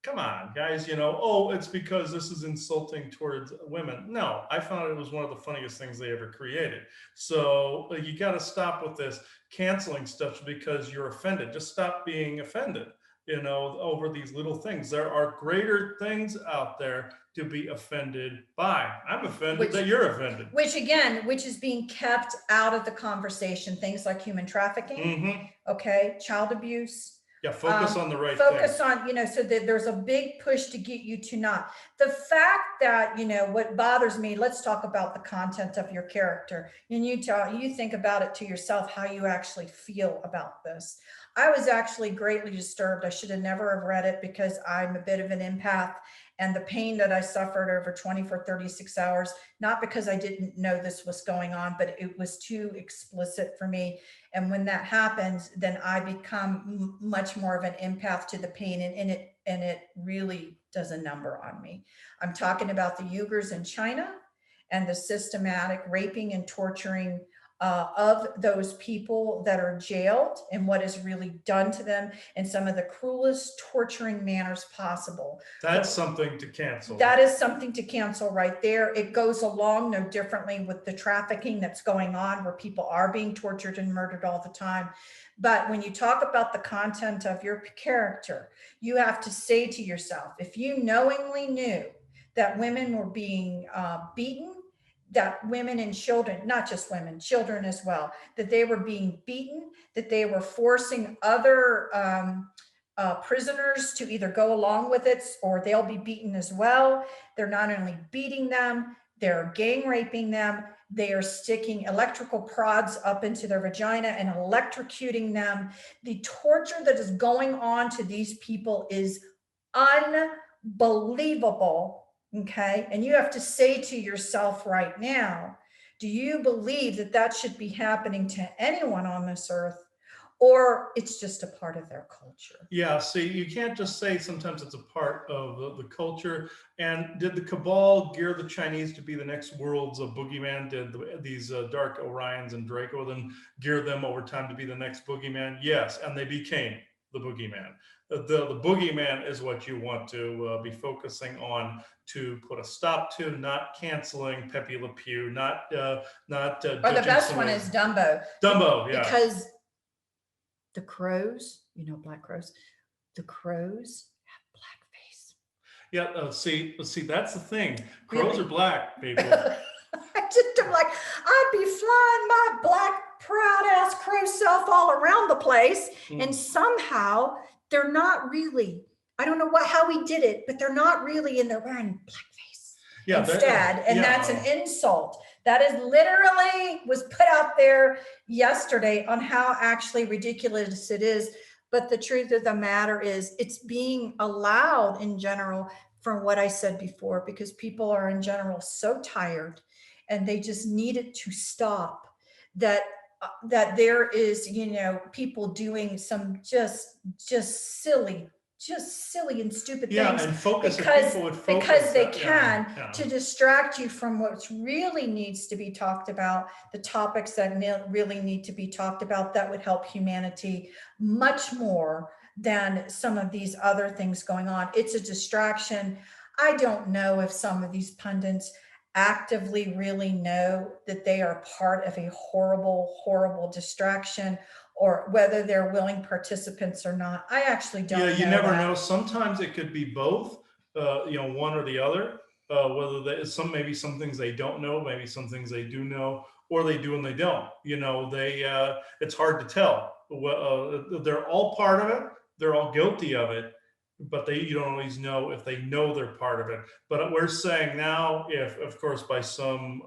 Come on, guys, oh, it's because this is insulting towards women. No, I found it was one of the funniest things they ever created. So you got to stop with this canceling stuff because you're offended. Just stop being offended, over these little things. There are greater things out there to be offended by. I'm offended that you're offended. Which is being kept out of the conversation. Things like human trafficking, okay, child abuse. Yeah, focus on the right focus thing. on, so that there's a big push to get you to not. The fact that, what bothers me, let's talk about the content of your character. And you think about it to yourself, how you actually feel about this. I was actually greatly disturbed. I should have never have read it because I'm a bit of an empath. and the pain that I suffered over 24, 36 hours, not because I didn't know this was going on, but it was too explicit for me. And when that happens, then I become much more of an empath to the pain, and it really does a number on me. I'm talking about the Uyghurs in China and the systematic raping and torturing of those people that are jailed, and what is really done to them in some of the cruelest torturing manners possible. That's something to cancel. That is something to cancel right there. It goes along no differently with the trafficking that's going on, where people are being tortured and murdered all the time. But when you talk about the content of your character, you have to say to yourself, if you knowingly knew that women were being beaten, that women and children, not just women, children as well, that they were being beaten, that they were forcing other prisoners to either go along with it or they'll be beaten as well. They're not only beating them, they're gang raping them. They are sticking electrical prods up into their vagina and electrocuting them. The torture that is going on to these people is unbelievable. Okay. And you have to say to yourself right now, do you believe that that should be happening to anyone on this earth, or it's just a part of their culture? Yeah, see, you can't just say sometimes it's a part of the culture. And did the cabal gear the Chinese to be the next world's boogeyman? Did these Dark Orions and Draco then gear them over time to be the next boogeyman? Yes, and they became the boogeyman. The boogeyman is what you want to be focusing on, to put a stop to, not canceling Pepe Le Pew, not Or the best one is Dumbo. Dumbo, yeah. Because the crows, you know, black crows, the crows have black face. Yeah, see, that's the thing. Crows are black, people. I'm like, I'd be flying my black, proud ass crow self all around the place, and somehow they're not really. I don't know how we did it, but they're not really, and they're wearing blackface instead, and that's an insult. That is literally was put out there yesterday on how actually ridiculous it is. But the truth of the matter is, it's being allowed in general, from what I said before, because people are in general so tired and they just need it to stop, that there is, you know, people doing some just silly and stupid things, and focus because they can, to distract you from what really needs to be talked about, the topics that really need to be talked about, that would help humanity much more than some of these other things going on. It's a distraction. I don't know if some of these pundits actively really know that they are part of a horrible distraction, or whether they're willing participants or not. I actually don't know. Yeah, you never know. Sometimes it could be both, you know, one or the other. Whether maybe some things they don't know, maybe some things they do know, or they do and they don't. You know, it's hard to tell. They're all part of it. They're all guilty of it, but you don't always know if they know they're part of it. But we're saying now, if of course by some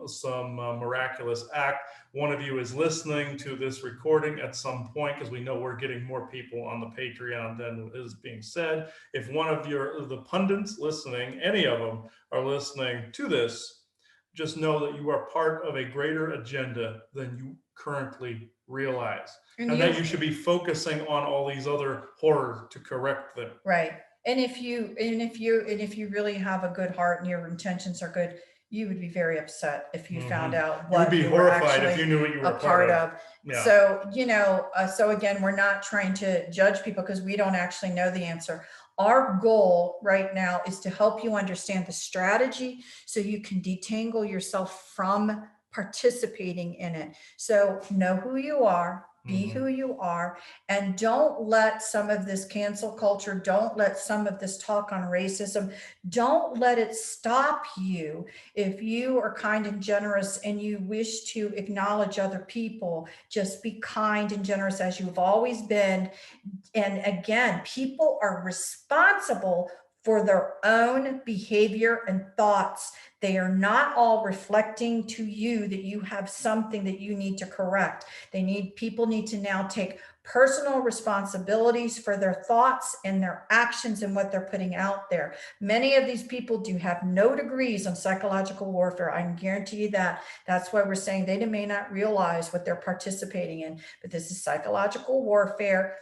miraculous act, one of you is listening to this recording at some point, because we know we're getting more people on the Patreon than is being said. If one of the pundits listening, any of them, are listening to this, just know that you are part of a greater agenda than you currently realize, and that you should be focusing on all these other horrors to correct them. Right. And if you really have a good heart and your intentions are good, you would be very upset if you found out what you would be horrified if you knew what you were a part of. Yeah. So, you know, so again, we're not trying to judge people because we don't actually know the answer. Our goal right now is to help you understand the strategy so you can detangle yourself from participating in it. So know who you are, be who you are, and don't let some of this cancel culture, don't let some of this talk on racism, don't let it stop you. If you are kind and generous and you wish to acknowledge other people, just be kind and generous as you've always been. And again, people are responsible for their own behavior and thoughts. They are not all reflecting to you that you have something that you need to correct. People need to now take personal responsibilities for their thoughts and their actions and what they're putting out there. Many of these people do have no degrees on psychological warfare. I can guarantee you that. That's why we're saying they may not realize what they're participating in, but this is psychological warfare.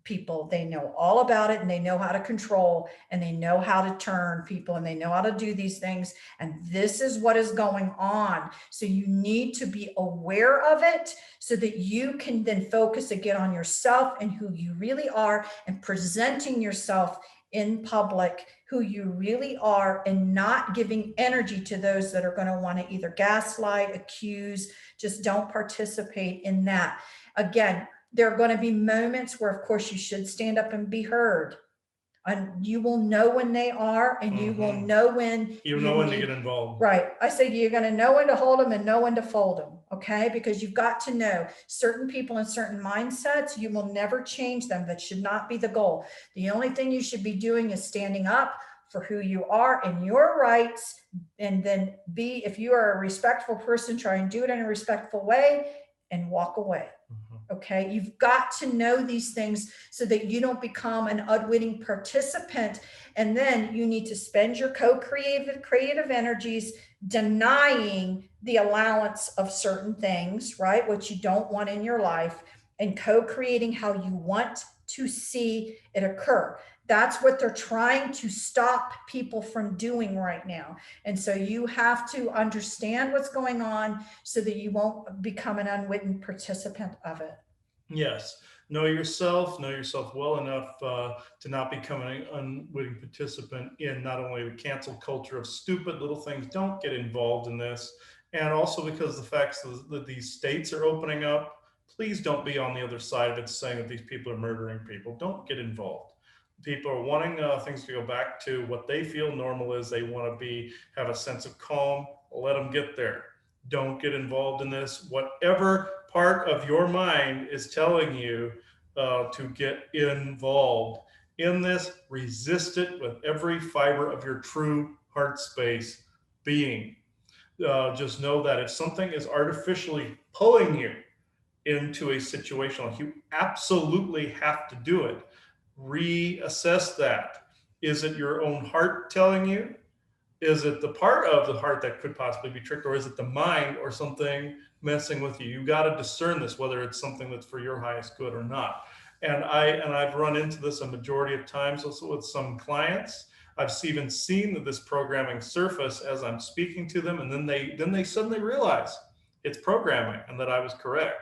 People, they know all about it, and they know how to control, and they know how to turn people, and they know how to do these things. And this is what is going on. So you need to be aware of it so that you can then focus again on yourself and who you really are, and presenting yourself in public who you really are, and not giving energy to those that are going to want to either gaslight, accuse. Just don't participate in that. Again, there are going to be moments where, of course, you should stand up and be heard. And you will know when they are, and you will know when you know when to get involved. Right. I say you're going to know when to hold them and know when to fold them. Okay. Because you've got to know certain people in certain mindsets, you will never change them. That should not be the goal. The only thing you should be doing is standing up for who you are and your rights. And then if you are a respectful person, try and do it in a respectful way and walk away. Okay, you've got to know these things so that you don't become an unwitting participant. And then you need to spend your creative energies denying the allowance of certain things, right? What you don't want in your life, and co-creating how you want to see it occur. That's what they're trying to stop people from doing right now. And so you have to understand what's going on so that you won't become an unwitting participant of it. Yes. Know yourself well enough to not become an unwitting participant in not only the cancel culture of stupid little things. Don't get involved in this. And also, because the facts that these states are opening up, please don't be on the other side of it saying that these people are murdering people. Don't get involved. People are wanting things to go back to what they feel normal is. They want to have a sense of calm. Let them get there. Don't get involved in this. Whatever part of your mind is telling you to get involved in this, resist it with every fiber of your true heart space being. Just know that if something is artificially pulling you into a situation, you absolutely have to do it. Reassess that. Is it your own heart telling you? Is it the part of the heart that could possibly be tricked, or is it the mind or something messing with you? You got to discern this, whether it's something that's for your highest good or not. And I've run into this a majority of times also with some clients. I've even seen that this programming surface as I'm speaking to them, and then they suddenly realize it's programming and that I was correct.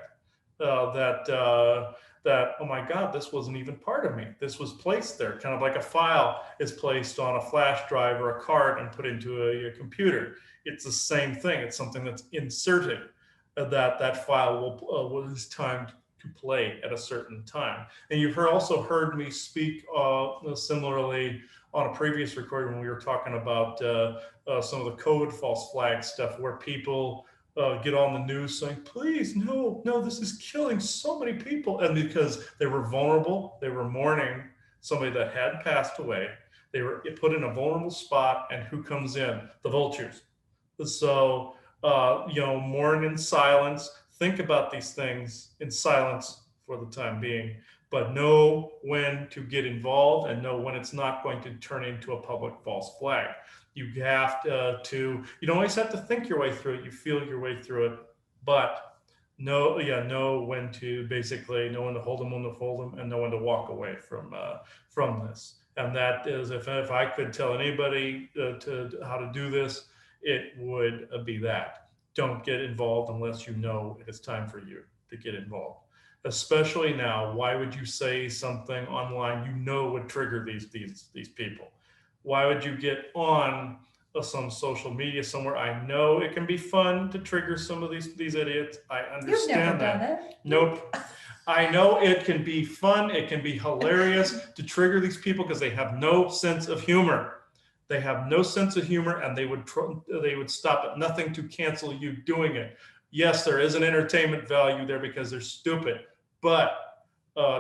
That, oh my God, this wasn't even part of me. This was placed there, kind of like a file is placed on a flash drive or a card and put into a computer. It's the same thing. It's something that's inserted that file will is timed to play at a certain time. And you've also heard me speak similarly on a previous recording when we were talking about some of the COVID false flag stuff, where people get on the news saying, please, no, this is killing so many people. And because they were vulnerable, they were mourning somebody that had passed away. They were put in a vulnerable spot, and who comes in? The vultures. So, mourn in silence. Think about these things in silence for the time being, but know when to get involved and know when it's not going to turn into a public false flag. You have you don't always have to think your way through it. You feel your way through it, but know when to basically know when to hold them, when to fold them, and know when to walk away from this. And that is, if I could tell anybody how to do this, it would be that. Don't get involved unless you know it is time for you to get involved. Especially now, why would you say something online you know would trigger these people? Why would you get on some social media somewhere? I know it can be fun to trigger some of these idiots. I understand that. Done it. Nope. I know it can be fun. It can be hilarious to trigger these people because they have no sense of humor. They have no sense of humor, and they would stop at nothing to cancel you doing it. Yes, there is an entertainment value there because they're stupid, but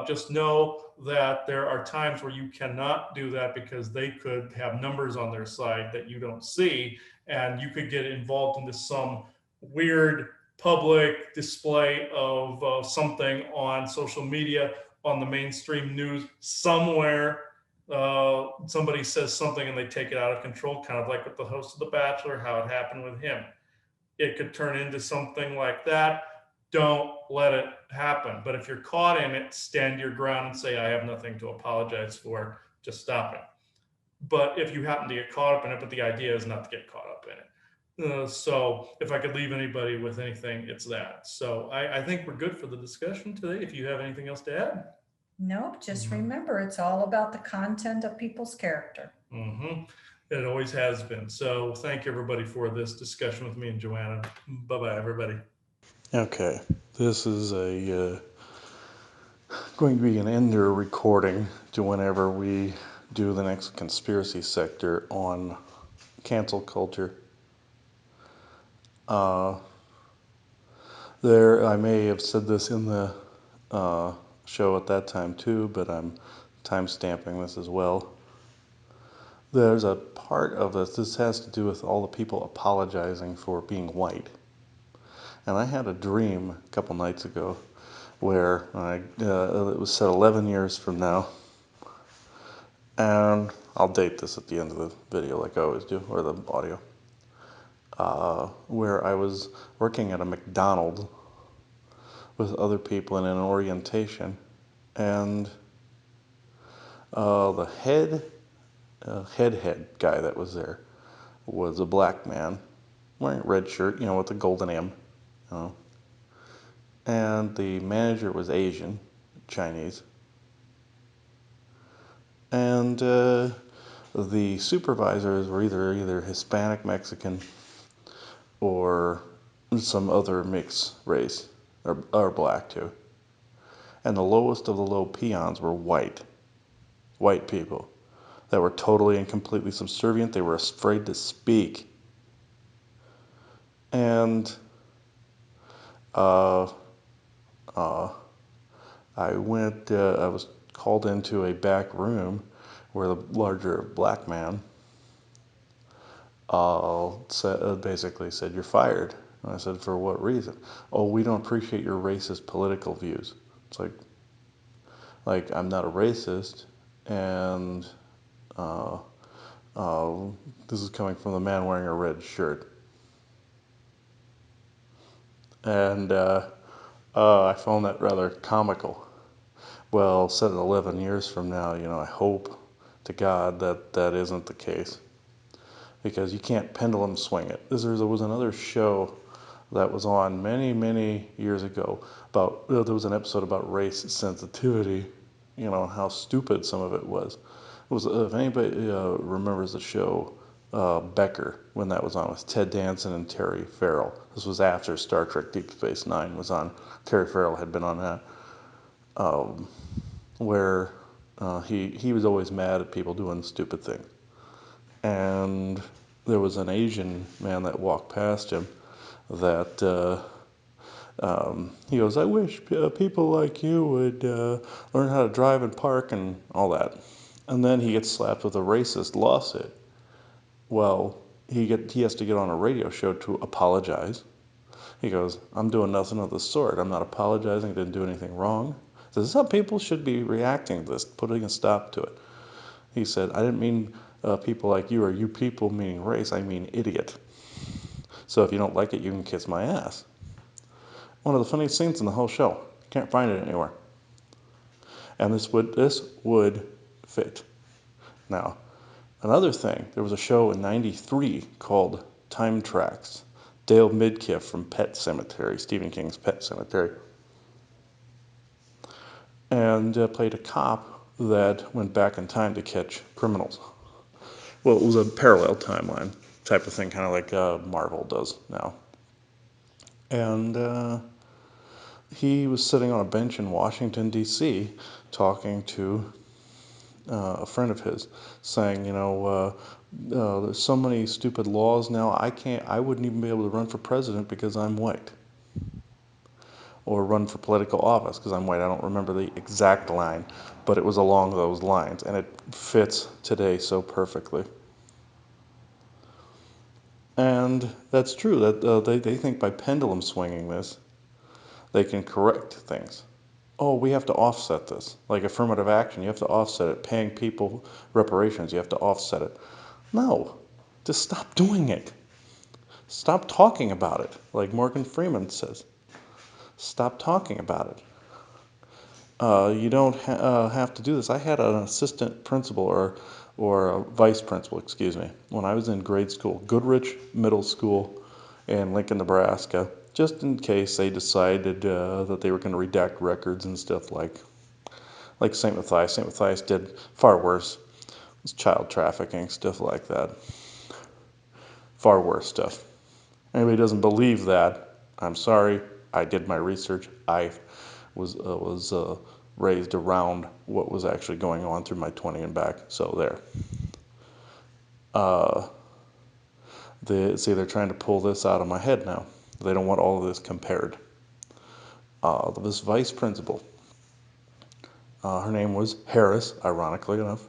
just know that there are times where you cannot do that because they could have numbers on their side that you don't see, and you could get involved into some weird public display of something on social media, on the mainstream news somewhere. Somebody says something and they take it out of control, kind of like with the host of The Bachelor, how it happened with him. It could turn into something like that. Don't let it happen. But if you're caught in it, stand your ground and say, I have nothing to apologize for. Just stop it. But if you happen to get caught up in it, but the idea is not to get caught up in it. So if I could leave anybody with anything, it's that. So I think we're good for the discussion today. If you have anything else to add. Nope, just remember, it's all about the content of people's character. It always has been. So thank you, everybody, for this discussion with me and Joanna. Bye-bye, everybody. Okay, this is going to be an ender recording to whenever we do the next conspiracy sector on cancel culture. I may have said this in the show at that time too, but I'm time stamping this as well. There's a part of this has to do with all the people apologizing for being white. And I had a dream a couple nights ago where it was set 11 years from now. And I'll date this at the end of the video like I always do, or the audio. Where I was working at a McDonald's with other people in an orientation. And the head guy that was there was a black man wearing a red shirt, with the golden M, and the manager was Asian, Chinese, and the supervisors were either Hispanic, Mexican, or some other mixed race, or black too. And the lowest of the low peons were white people that were totally and completely subservient. They were afraid to speak. And I was called into a back room where the larger black man basically said, "You're fired." And I said, "For what reason?" "Oh, we don't appreciate your racist political views." It's like I'm not a racist, and this is coming from the man wearing a red shirt. And I found that rather comical. Well, set it 11 years from now, I hope to God that isn't the case. Because you can't pendulum swing it. There was another show that was on many, many years ago there was an episode about race sensitivity, how stupid some of it was. If anybody remembers the show Becker, when that was on with Ted Danson and Terry Farrell. This was after Star Trek Deep Space Nine was on. Terry Farrell had been on that, where he was always mad at people doing stupid things. And there was an Asian man that walked past him that he goes, "I wish people like you would learn how to drive and park and all that." And then he gets slapped with a racist lawsuit. Well, he has to get on a radio show to apologize. He goes, "I'm doing nothing of the sort. I'm not apologizing. I didn't do anything wrong." This is how people should be reacting to this, putting a stop to it. He said, "I didn't mean people like you, or you people meaning race. I mean idiot. So if you don't like it, you can kiss my ass." One of the funniest scenes in the whole show. Can't find it anywhere. And this would fit. Now, another thing, there was a show in '93 called Time Tracks. Dale Midkiff from Pet Sematary, Stephen King's Pet Sematary, and played a cop that went back in time to catch criminals. Well, it was a parallel timeline type of thing, kind of like Marvel does now. And he was sitting on a bench in Washington, D.C., talking to a friend of his, saying, there's so many stupid laws now, I wouldn't even be able to run for president because I'm white. or run for political office because I'm white. I don't remember the exact line, but it was along those lines, and it fits today so perfectly. And that's true, that they think by pendulum swinging this, they can correct things. Oh, we have to offset this. Like affirmative action, you have to offset it. Paying people reparations, you have to offset it. No, just stop doing it. Stop talking about it, like Morgan Freeman says. Stop talking about it. You don't have to do this. I had an assistant principal or a vice principal, excuse me, when I was in grade school, Goodrich Middle School in Lincoln, Nebraska, just in case they decided that they were going to redact records and stuff like St. Matthias. St. Matthias did far worse. It was child trafficking, stuff like that. Far worse stuff. Anybody doesn't believe that, I'm sorry. I did my research. I was raised around what was actually going on through my 20 and back. So there. They're trying to pull this out of my head now. They don't want all of this compared. This vice principal, her name was Harris, ironically enough.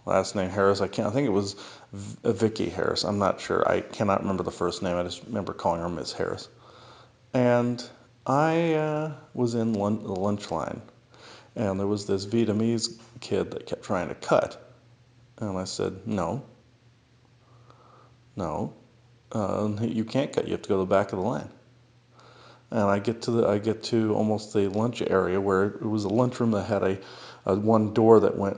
Last name Harris. I think it was Vicky Harris. I'm not sure. I cannot remember the first name. I just remember calling her Miss Harris. And I was in the lunch line, and there was this Vietnamese kid that kept trying to cut. And I said, no, you can't cut. You have to go to the back of the line. And I get to almost the lunch area where it was a lunchroom that had a one door that went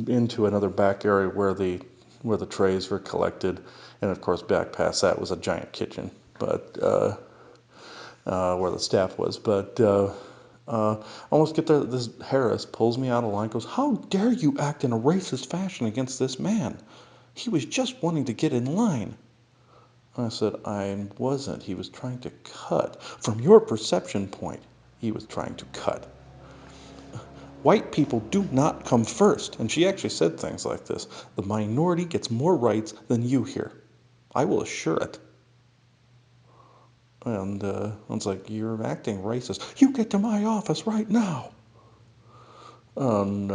into another back area where the trays were collected, and of course back past that was a giant kitchen, but where the staff was. But almost get there. This Harris pulls me out of line. Goes, "How dare you act in a racist fashion against this man? He was just wanting to get in line." I said, I wasn't. He was trying to cut. From your perception point, he was trying to cut. White people do not come first. And she actually said things like this. The minority gets more rights than you here. I will assure it. And I was like, you're acting racist. You get to my office right now. And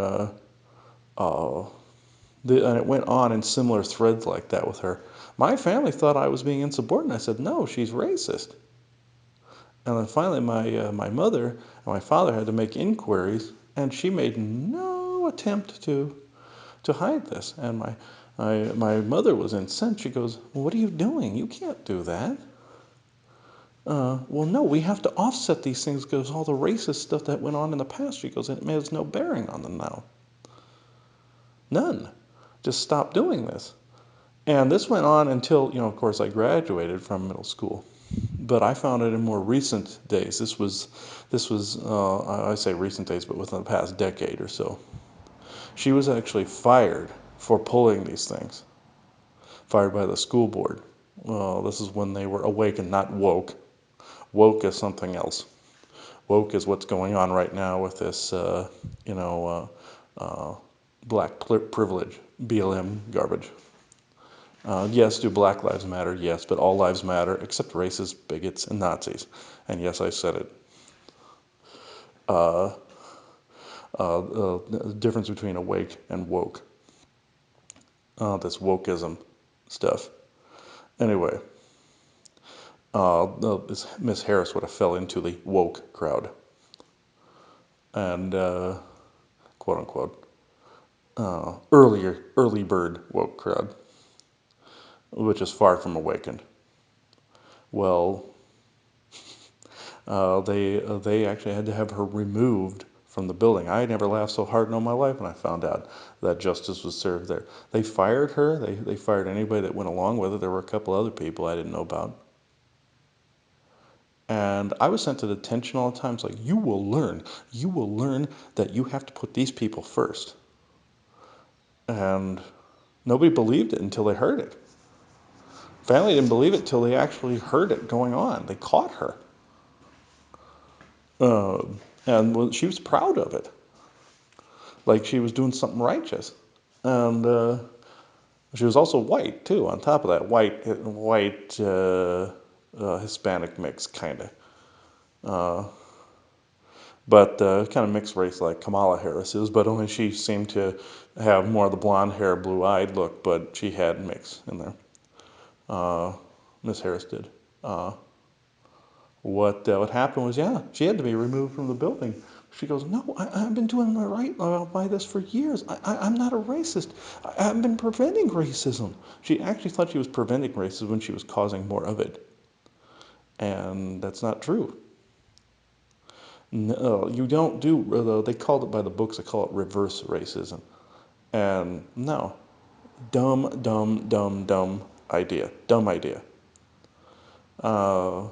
and it went on in similar threads like that with her. My family thought I was being insubordinate. I said, no, she's racist. And then finally, my mother and my father had to make inquiries, and she made no attempt to hide this. And my mother was incensed. She goes, well, "What are you doing? You can't do that." Well, no, we have to offset these things because all the racist stuff that went on in the past. She goes, it has no bearing on them now. None. Just stop doing this. And this went on until, of course, I graduated from middle school. But I found it in more recent days. This was I say recent days, but within the past decade or so. She was actually fired for pulling these things. Fired by the school board. Well, this is when they were awake and not woke. Woke is something else. Woke is what's going on right now with this, black privilege, BLM garbage. Yes, do Black Lives Matter? Yes, but all lives matter except racists, bigots, and Nazis. And yes, I said it. The difference between awake and woke. This wokeism stuff. Anyway, this Miss Harris would have fell into the woke crowd. And, quote unquote, early bird woke crowd, which is far from awakened. Well, they actually had to have her removed from the building. I had never laughed so hard in all my life when I found out that justice was served there. They fired her. They fired anybody that went along with it. There were a couple other people I didn't know about. And I was sent to detention all the time. It's like, you will learn that you have to put these people first. And nobody believed it until they heard it. Family didn't believe it till they actually heard it going on. They caught her. And she was proud of it. Like she was doing something righteous. And she was also white, too, on top of that. White Hispanic mix, kind of. Uh, but kind of mixed race like Kamala Harris is, but only she seemed to have more of the blonde hair, blue-eyed look, but she had mix in there. Miss Harris did. Uh, what happened was, yeah, she had to be removed from the building. She goes, no, I've been doing right by this for years. I'm not a racist. I've been preventing racism. She actually thought she was preventing racism when she was causing more of it. And that's not true. No, you don't do, they called it by the books, they call it reverse racism. And no, dumb idea. Dumb idea. Uh,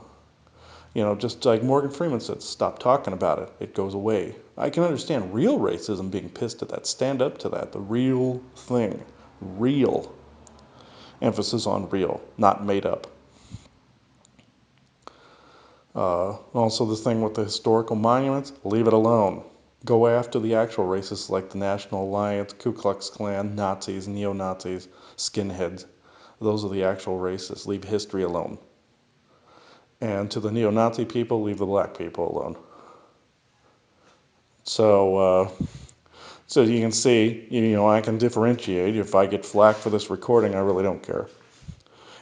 just like Morgan Freeman said, stop talking about it. It goes away. I can understand real racism being pissed at that. Stand up to that. The real thing. Real. Emphasis on real, not made up. Also, this thing with the historical monuments, leave it alone. Go after the actual racists like the National Alliance, Ku Klux Klan, Nazis, neo-Nazis, skinheads. Those are the actual racists. Leave history alone. And to the neo-Nazi people, leave the black people alone. So you can see, I can differentiate. If I get flack for this recording, I really don't care.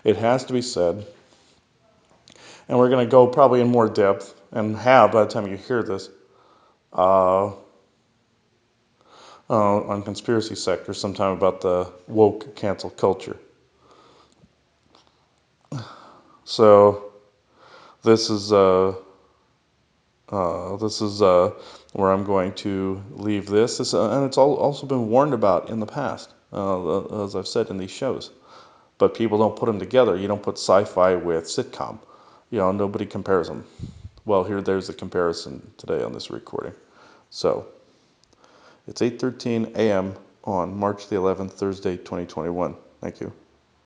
It has to be said. And we're going to go probably in more depth, and have by the time you hear this, on conspiracy sector sometime about the woke cancel culture. So this is where I'm going to leave this. And it's also been warned about in the past, as I've said in these shows. But people don't put them together. You don't put sci-fi with sitcom. Nobody compares them. Well, there's a comparison today on this recording. So it's 8:13 a.m. on March the 11th, Thursday, 2021. Thank you.